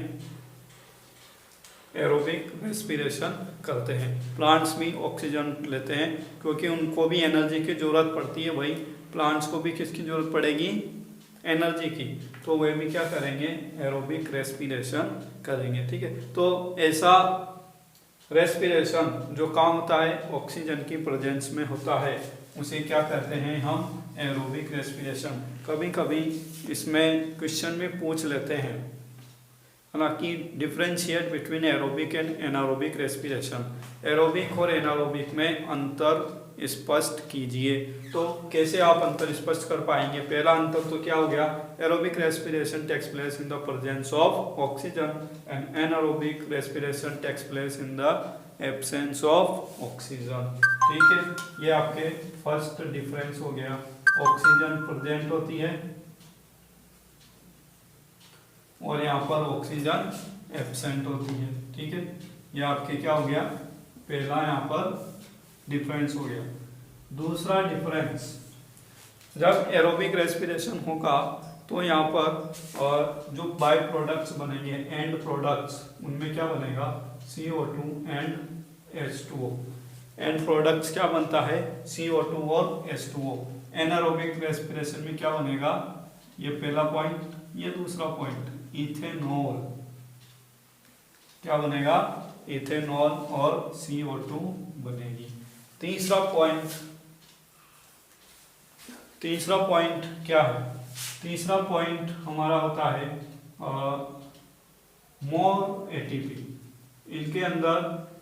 [SPEAKER 1] एरोबिक रेस्पिरेशन करते हैं। प्लांट्स भी ऑक्सीजन लेते हैं क्योंकि उनको भी एनर्जी की जरूरत पड़ती है। भाई प्लांट्स को भी किसकी जरूरत पड़ेगी? एनर्जी की। तो वे भी क्या करेंगे? एरोबिक रेस्पिरेशन करेंगे, ठीक है। तो ऐसा रेस्पिरेशन जो काम होता है ऑक्सीजन की प्रेजेंस में होता है उसे क्या कहते हैं हम? Aerobic respiration. कभी कभी इसमें क्वेश्चन में पूछ लेते हैं हालांकि differentiate between aerobic and anaerobic respiration, aerobic और एनारोबिक में अंतर स्पष्ट कीजिए। तो कैसे आप अंतर स्पष्ट कर पाएंगे? पहला अंतर तो क्या हो गया? Aerobic respiration takes place in the presence of oxygen and anaerobic respiration takes place in the absence of oxygen, ठीक है। ये आपके फर्स्ट डिफरेंस हो गया। ऑक्सीजन प्रेजेंट होती है और यहाँ पर ऑक्सीजन एब्सेंट होती है, ठीक है। ये आपके क्या हो गया? पहला यहाँ पर डिफरेंस हो गया। दूसरा डिफरेंस, जब एरोबिक रेस्पिरेशन होगा तो यहाँ पर जो बाय प्रोडक्ट्स बनेंगे, एंड प्रोडक्ट्स, उनमें क्या बनेगा? CO2 and H2O। And products क्या बनता है? CO2 और H2O। एनारोबिक रेस्पिरेशन में क्या बनेगा? ये पहला पॉइंट, ये दूसरा पॉइंट, इथेनॉल। क्या बनेगा? इथेनॉल और CO2 बनेगी। तीसरा पॉइंट क्या है? तीसरा पॉइंट हमारा होता है मोर एटीपी। इनके अंदर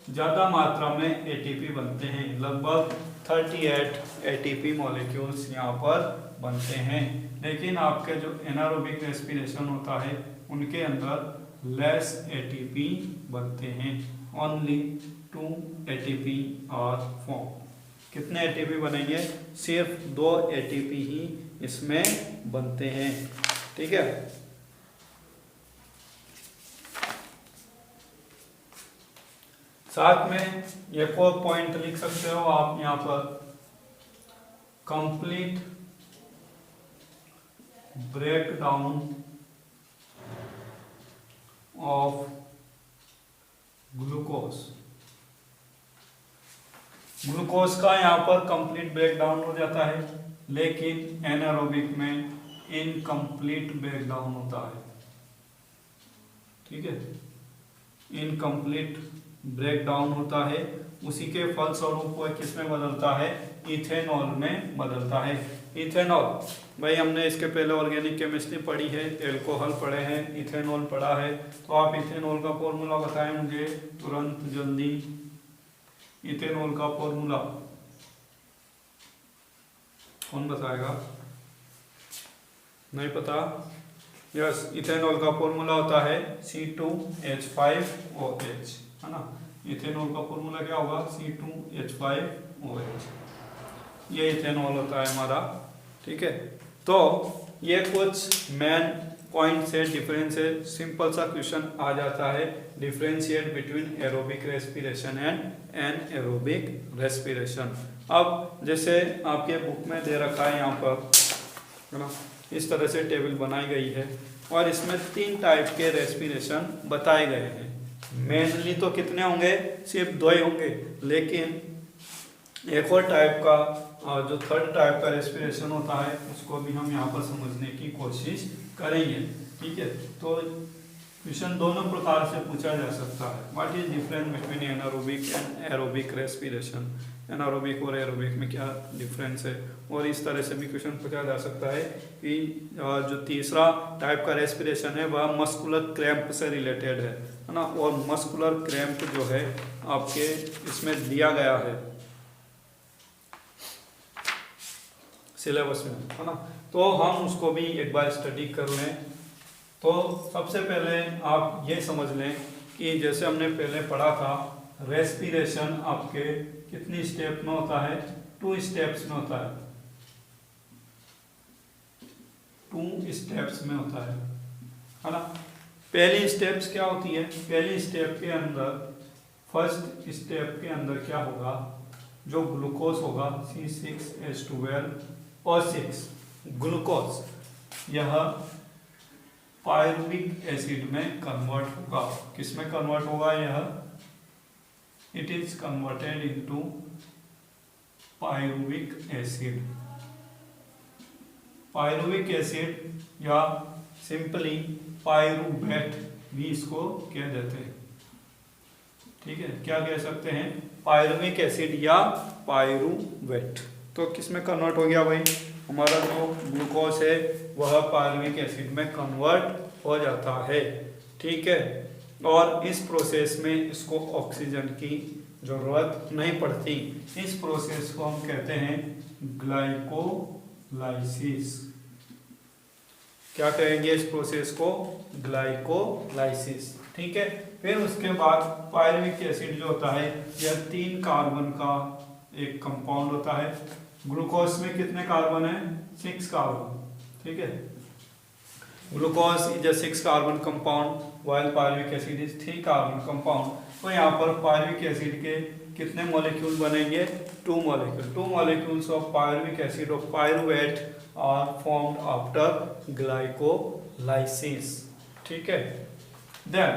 [SPEAKER 1] ज्यादा मात्रा में एटीपी बनते हैं, लगभग 38 एटीपी मॉलिक्यूल्स यहाँ पर बनते हैं। लेकिन आपके जो एनारोबिक रेस्पिरेशन होता है उनके अंदर लेस एटीपी बनते हैं, ओनली 2 एटीपी आर फॉर्म। कितने एटीपी बनेंगे? सिर्फ 2 एटीपी ही इसमें बनते हैं, ठीक है। साथ में एक और पॉइंट लिख सकते हो आप यहाँ पर, complete breakdown of glucose. Glucose का यहाँ पर कंप्लीट ब्रेकडाउन हो जाता है, लेकिन एनारोबिक में इनकम्प्लीट ब्रेकडाउन होता है। ठीक है, इनकम्प्लीट ब्रेकडाउन होता है। उसी के फलस्वरूप वह किसमें बदलता है, इथेनॉल में बदलता है। इथेनॉल भाई हमने इसके पहले ऑर्गेनिक केमिस्ट्री पढ़ी है, एल्कोहल पढ़े हैं, इथेनॉल पढ़ा है। तो आप इथेनॉल का फॉर्मूला बताएं मुझे तुरंत जल्दी। इथेनॉल का फॉर्मूला कौन बताएगा? नहीं पता? यस, इथेनॉल का फॉर्मूला होता है C2H5OH, है ना। इथेनॉल का फॉर्मूला क्या होगा? C2H5OH। ये इथेनॉल होता है हमारा। ठीक है, तो ये कुछ मेन पॉइंट से डिफरेंस है। सिंपल सा क्वेश्चन आ जाता है, differentiate between aerobic respiration and anaerobic respiration. अब जैसे आपके बुक में दे रखा है यहाँ पर, है ना, इस तरह से टेबल बनाई गई है और इसमें 3 टाइप के रेस्पिरेशन बताए गए हैं। मेनली तो कितने होंगे? सिर्फ 2 ही होंगे, लेकिन एक और टाइप का जो थर्ड टाइप का रेस्पिरेशन होता है उसको भी हम यहाँ पर समझने की कोशिश करेंगे। ठीक है, तो क्वेश्चन दोनों प्रकार से पूछा जा सकता है। What is difference between anaerobic and aerobic respiration? Anaerobic और एरोबिक में क्या डिफरेंस है? और इस तरह से भी क्वेश्चन पूछा जा सकता है कि जो तीसरा टाइप का रेस्पिरेशन है वह मस्कुलर क्रैम्प से रिलेटेड है ना। और मस्कुलर क्रैम्प जो है आपके इसमें दिया गया है सिलेबस में, है ना। तो हम उसको भी एक बार स्टडी कर लें। तो सबसे पहले आप ये समझ लें कि जैसे हमने पहले पढ़ा था, रेस्पिरेशन आपके कितनी स्टेप में होता है? 2 स्टेप्स में होता है। 2 स्टेप्स में होता है ना। पहली स्टेप्स क्या होती है? पहली स्टेप के अंदर, फर्स्ट स्टेप के अंदर क्या होगा? जो ग्लूकोज होगा C6H12 और 6 ग्लूकोज, यह पायरुविक एसिड में कन्वर्ट होगा। किस में कन्वर्ट होगा? यह it is converted into pyruvic acid. Pyruvic acid या सिंपली पायरुवेट भी इसको कह देते हैं। ठीक है, क्या कह सकते हैं? पायरुविक एसिड या पायरुवेट। तो किस में कन्वर्ट हो गया भाई? हमारा जो ग्लूकोज है वह पायरुविक एसिड में कन्वर्ट हो जाता है। ठीक है, और इस प्रोसेस में इसको ऑक्सीजन की जरूरत नहीं पड़ती। इस प्रोसेस को हम कहते हैं ग्लाइकोलाइसिस। क्या कहेंगे इस प्रोसेस को? ग्लाइकोलाइसिस। ठीक है, फिर उसके बाद पायरुविक एसिड जो होता है यह 3 कार्बन का एक कंपाउंड होता है। ग्लूकोज में कितने कार्बन है? 6 कार्बन। ठीक है, glucose is a 6 carbon compound while pyruvic acid is 3 carbon compound. तो यहाँ पर पायरुविक एसिड के कितने मॉलिक्यूल बनेंगे? 2 molecule. 2 molecules of pyruvic acid of pyruvate are formed after glycolysis. ठीक है, देन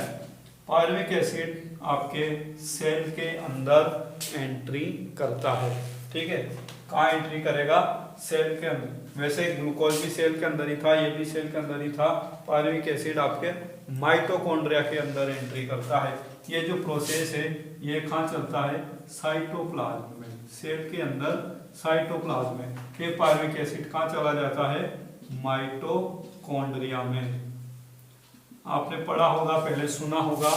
[SPEAKER 1] पायरुविक एसिड आपके सेल के अंदर एंट्री करता है। ठीक है, कहाँ एंट्री करेगा? सेल के अंदर। वैसे ग्लूकोज भी सेल के अंदर ही था, ये भी सेल के अंदर ही था। पायरुविक एसिड आपके माइटोकॉन्ड्रिया के अंदर एंट्री करता है। ये जो प्रोसेस है ये कहाँ चलता है? साइटोप्लाज्म में, सेल के अंदर साइटोप्लाज्म में। फिर पायरुविक एसिड कहाँ चला जाता है? माइटोकॉन्ड्रिया में। आपने पढ़ा होगा, पहले सुना होगा,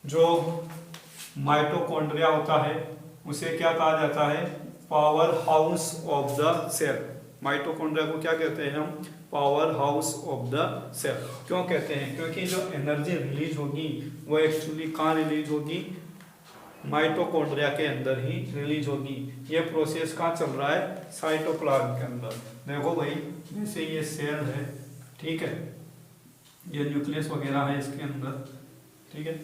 [SPEAKER 1] जो माइटोकॉन्ड्रिया होता है उसे क्या कहा जाता है? Powerhouse of the cell. Mitochondria को क्या कहते हैं हम? Powerhouse of the cell. क्यों कहते हैं? क्योंकि जो एनर्जी रिलीज होगी वो एक्चुअली कहाँ रिलीज होगी? माइटोकॉन्ड्रिया के अंदर ही रिलीज होगी। ये प्रोसेस कहाँ चल रहा है? साइटोप्लाज्म के अंदर। देखो भाई, जैसे ये सेल है, ठीक है, ये न्यूक्लियस वगैरह है इसके अंदर, ठीक है,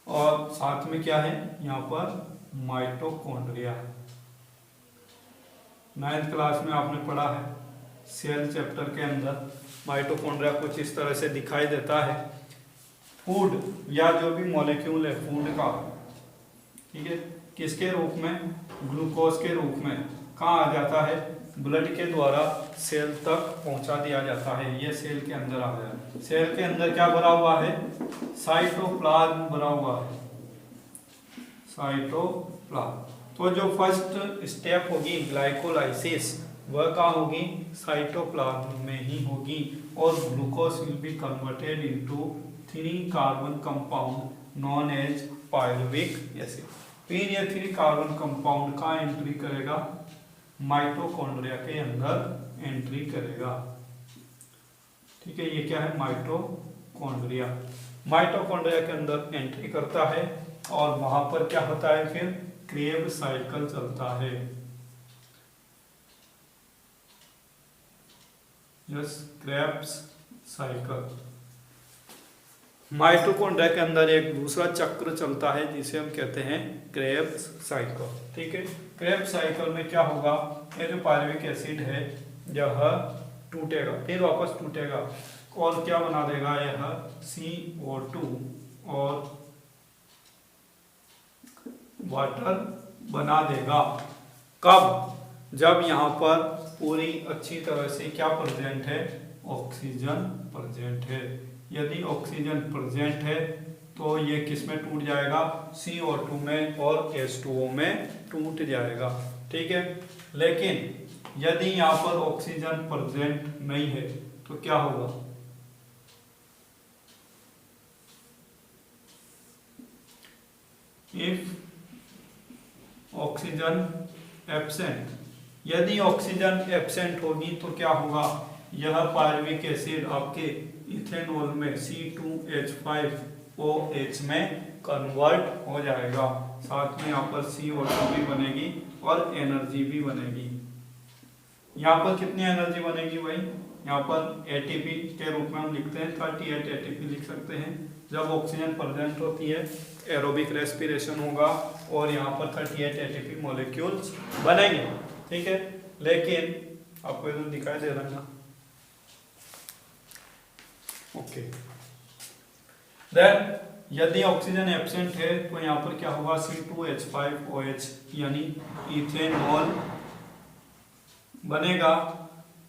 [SPEAKER 1] और साथ में क्या है यहाँ पर माइटोकॉन्ड्रिया। 9th क्लास में आपने पढ़ा है सेल चैप्टर के अंदर माइटोकॉन्ड्रिया कुछ इस तरह से दिखाई देता है। फूड या जो भी मॉलिक्यूल है फूड का, ठीक है, किसके रूप में, ग्लूकोज के रूप में कहाँ आ जाता है, ब्लड के द्वारा सेल तक पहुंचा दिया जाता है। ये सेल के अंदर आ गया। सेल के अंदर क्या भरा हुआ है, साइटोप्लाज्म भरा हुआ है, साइटोप्लाज्म। तो जो फर्स्ट स्टेप होगी ग्लाइकोलाइसिस वह कहाँ होगी, साइटोप्लाज्म में ही होगी। और glucose will be converted into 3 carbon compound known as pyruvic acid. फिर ये 3 कार्बन कंपाउंड का एंट्री करेगा माइटोकॉन्ड्रिया के अंदर एंट्री करेगा। ठीक है, ये क्या है, माइटोकॉन्ड्रिया। माइटोकॉन्ड्रिया के अंदर एंट्री करता है और वहां पर क्या होता है, फिर क्रेब्स साइकिल चलता है। Yes, Krebs cycle. माइटोकॉन्ड्रिया के अंदर एक दूसरा चक्र चलता है जिसे हम कहते हैं क्रेब्स साइकिल। ठीक है, क्रेब्स साइकिल में क्या होगा, ये जो पायरुविक एसिड है यह टूटेगा, फिर वापस टूटेगा और क्या बना देगा, यह CO2 और वाटर बना देगा। कब, जब यहाँ पर पूरी अच्छी तरह से क्या प्रेजेंट है, ऑक्सीजन प्रेजेंट है। यदि ऑक्सीजन प्रेजेंट है तो ये किस में टूट जाएगा, CO2 में और H2O में टूट जाएगा। ठीक है, लेकिन यदि यहाँ पर ऑक्सीजन प्रेजेंट नहीं है तो क्या होगा, इफ ऑक्सीजन एब्सेंट, यदि ऑक्सीजन एब्सेंट होगी तो क्या होगा, यह पायरुविक एसिड आपके इथेनॉल में C2H5OH में कन्वर्ट हो जाएगा। साथ में यहाँ पर CO2 भी बनेगी और एनर्जी भी बनेगी। यहाँ पर कितनी एनर्जी बनेगी भाई, यहाँ पर ATP के रूप में हम लिखते हैं 38 ATP लिख सकते हैं। जब ऑक्सीजन प्रेजेंट होती है एरोबिक रेस्पिरेशन होगा और यहाँ पर 38 ATP मॉलिक्यूल्स बनेंगे। ठीक है, लेकिन आपको इधर दिखाई दे रहा है ना, ओके। देन यदि ऑक्सीजन एब्सेंट है तो यहाँ पर क्या होगा, C2H5OH यानी इथेनॉल बनेगा,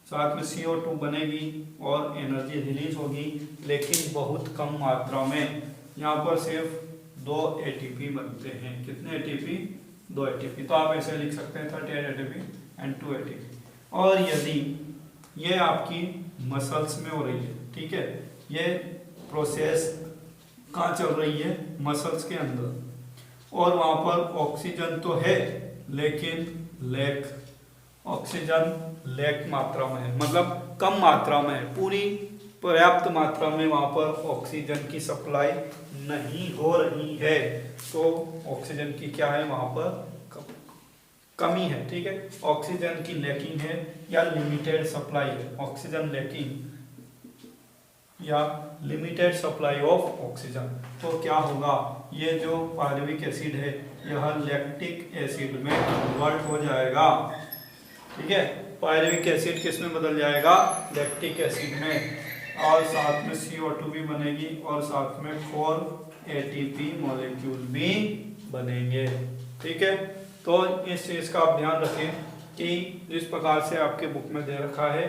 [SPEAKER 1] साथ में CO2 बनेगी और एनर्जी रिलीज होगी, लेकिन बहुत कम मात्रा में। यहाँ पर सिर्फ 2 ATP बनते हैं। कितने ATP, 2 ATP। तो आप ऐसे लिख सकते हैं 38 ATP एंड 2 ATP। और यदि ये आपकी मसल्स में हो रही है, ठीक है, ये प्रोसेस कहाँ चल रही है, मसल्स के अंदर, और वहां पर ऑक्सीजन तो है लेकिन लैक, ऑक्सीजन लैक मात्रा में है, मतलब कम मात्रा में है, पूरी पर्याप्त मात्रा में वहां पर ऑक्सीजन की सप्लाई नहीं हो रही है। तो ऑक्सीजन की क्या है, वहां पर कमी है। ठीक है, ऑक्सीजन की लैकिंग है या लिमिटेड सप्लाई है, ऑक्सीजन लैकिंग या लिमिटेड सप्लाई ऑफ ऑक्सीजन। तो क्या होगा, ये जो पायरुविक एसिड है यह लैक्टिक एसिड में कन्वर्ट हो जाएगा। ठीक है, पायरुविक एसिड किस में बदल जाएगा, लैक्टिक एसिड में, और साथ में CO2 भी बनेगी और साथ में 4 ATP मॉलिक्यूल भी बनेंगे। ठीक है, तो इस चीज का आप ध्यान रखें कि जिस प्रकार से आपके बुक में दे रखा है,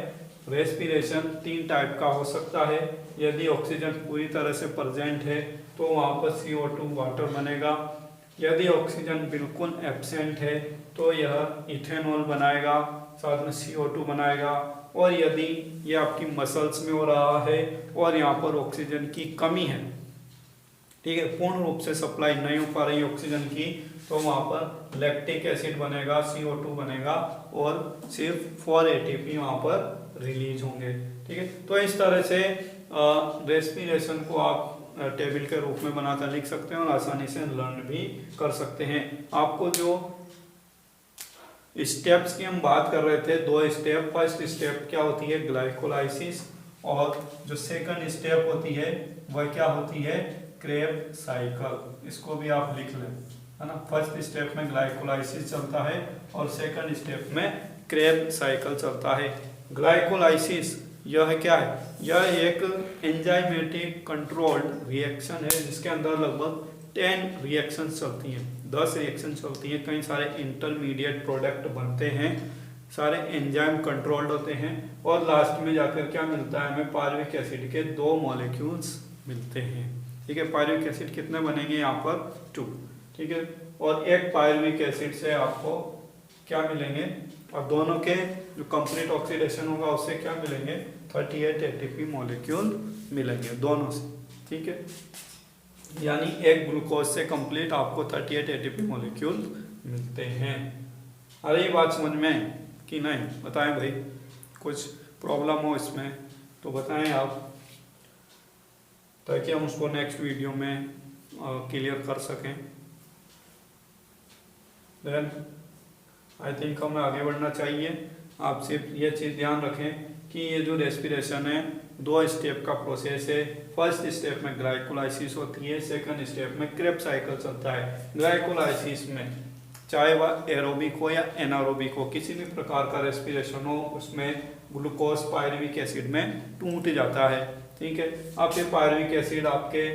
[SPEAKER 1] रेस्पिरेशन 3 टाइप का हो सकता है। यदि ऑक्सीजन पूरी तरह से प्रेजेंट है तो वहाँ पर CO2 वाटर बनेगा। यदि ऑक्सीजन बिल्कुल एब्सेंट है तो यह इथेनॉल बनाएगा, साथ में CO2 बनाएगा। और यदि ये आपकी मसल्स में हो रहा है और यहाँ पर ऑक्सीजन की कमी है, ठीक है, पूर्ण रूप से सप्लाई नहीं हो पा रही ऑक्सीजन की, तो वहाँ पर लैक्टिक एसिड बनेगा, CO2 बनेगा और सिर्फ 4 ATP वहाँ पर रिलीज होंगे। ठीक है, तो इस तरह से रेस्पिरेशन को आप टेबल के रूप में बनाकर लिख सकते हैं और आसानी से लर्न भी कर सकते हैं। आपको जो स्टेप्स की हम बात कर रहे थे, 2 स्टेप, फर्स्ट स्टेप क्या होती है, ग्लाइकोलाइसिस, और जो सेकंड स्टेप होती है वह क्या होती है, क्रेब साइकिल, इसको भी आप लिख लें, है ना। फर्स्ट स्टेप में ग्लाइकोलाइसिस चलता है और सेकंड स्टेप में क्रेब साइकिल चलता है। ग्लाइकोलाइसिस यह क्या है, यह एक एंजाइमेटिक कंट्रोल्ड रिएक्शन है जिसके अंदर लगभग 10 रिएक्शन चलती हैं, 10 रिएक्शन चलती हैं, कई सारे इंटरमीडिएट प्रोडक्ट बनते हैं, सारे एंजाइम कंट्रोल्ड होते हैं और लास्ट में जाकर क्या मिलता है हमें, पायरुविक एसिड के 2 मॉलिक्यूल्स मिलते हैं। ठीक है, पायरुविक एसिड कितने बनेंगे यहाँ पर 2। ठीक है, और एक पायरुविक एसिड से आपको क्या मिलेंगे, और दोनों के जो कंप्लीट ऑक्सीडेशन होगा उससे क्या मिलेंगे, 38 ATP मॉलिक्यूल मिलेंगे दोनों से। ठीक है, यानी एक ग्लूकोज से कंप्लीट आपको 38 ATP मॉलिक्यूल मिलते हैं। अरे ये बात समझ में कि नहीं, बताएं भाई, कुछ प्रॉब्लम हो इसमें तो बताएं आप, ताकि हम उसको नेक्स्ट वीडियो में क्लियर कर सकें। देन आई थिंक हमें आगे बढ़ना चाहिए। आप सिर्फ ये चीज़ ध्यान रखें कि ये जो रेस्पिरेशन है 2 स्टेप का प्रोसेस है। फर्स्ट स्टेप में ग्लाइकोलाइसिस होती है, सेकंड स्टेप में क्रेब साइकिल चलता है। ग्लाइकोलाइसिस में चाहे वह एरोबिक हो या एनारोबिक हो, किसी भी प्रकार का रेस्पिरेशन हो, उसमें ग्लूकोज पायरुविक एसिड में टूट जाता है। ठीक है, अब फिर पायरुविक एसिड आपके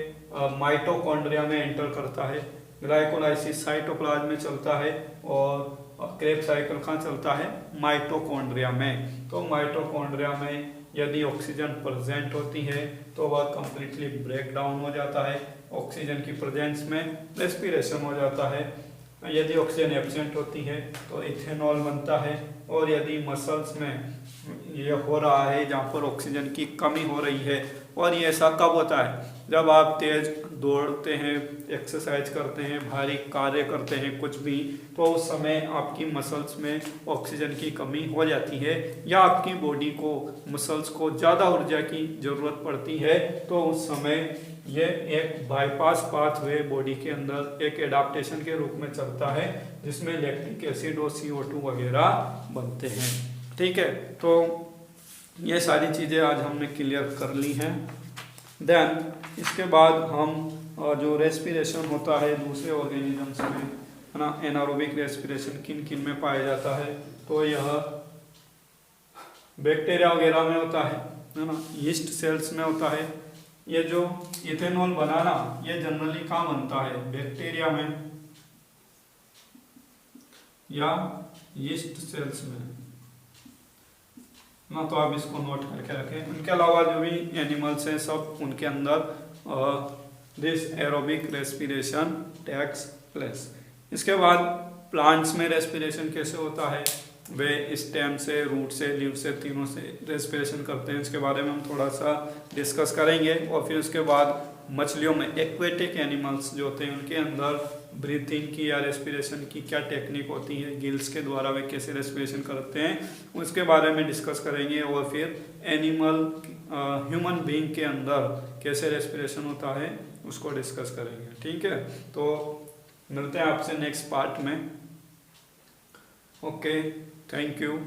[SPEAKER 1] माइटोकॉन्ड्रिया में एंटर करता है। ग्लाइकोलाइसिस साइटोप्लाज्म में चलता है और क्रेब साइकिल कहाँ चलता है, माइटोकॉन्ड्रिया में। तो माइटोकॉन्ड्रिया में यदि ऑक्सीजन प्रेजेंट होती है तो वह कंप्लीटली ब्रेक डाउन हो जाता है, ऑक्सीजन की प्रेजेंस में रेस्पिरेशन हो जाता है। यदि ऑक्सीजन एब्सेंट होती है तो इथेनॉल बनता है, और यदि मसल्स में ये हो रहा है जहाँ पर ऑक्सीजन की कमी हो रही है, और ये ऐसा कब होता है, जब आप तेज दौड़ते हैं, एक्सरसाइज करते हैं, भारी कार्य करते हैं कुछ भी, तो उस समय आपकी मसल्स में ऑक्सीजन की कमी हो जाती है, या आपकी बॉडी को, मसल्स को ज़्यादा ऊर्जा की ज़रूरत पड़ती है, तो उस समय ये एक बाईपास पाथवे बॉडी के अंदर एक एडाप्टेशन के रूप में चलता है, जिसमें लैक्टिक एसिड और CO2 वगैरह बनते हैं। ठीक है, तो ये सारी चीज़ें आज हमने क्लियर कर ली हैं। देन इसके बाद हम जो रेस्पिरेशन होता है दूसरे ऑर्गेनिजम्स में, है ना, एनारोबिक रेस्पिरेशन किन किन में पाया जाता है, तो यह बैक्टीरिया वगैरह में होता है ना, यीस्ट सेल्स में होता है। ये जो इथेनॉल बनाना ये जनरली कहाँ बनता है, बैक्टीरिया में या यीस्ट सेल्स में ना, तो आप इसको नोट करके रखें। उनके अलावा जो भी एनिमल्स हैं सब उनके अंदर this aerobic respiration takes place. इसके बाद प्लांट्स में रेस्पिरेशन कैसे होता है, वे स्टेम से, रूट से, लीव से, तीनों से रेस्पिरेशन करते हैं, इसके बारे में हम थोड़ा सा डिस्कस करेंगे। और फिर उसके बाद मछलियों में, एक्वेटिक एनिमल्स जो होते हैं उनके अंदर ब्रीथिंग की या रेस्पिरेशन की क्या टेक्निक होती है, गिल्स के द्वारा वे कैसे रेस्पिरेशन करते हैं, उसके बारे में डिस्कस करेंगे। और फिर एनिमल, ह्यूमन बीइंग के अंदर कैसे रेस्पिरेशन होता है उसको डिस्कस करेंगे। ठीक है, तो मिलते हैं आपसे नेक्स्ट पार्ट में। Okay, thank you.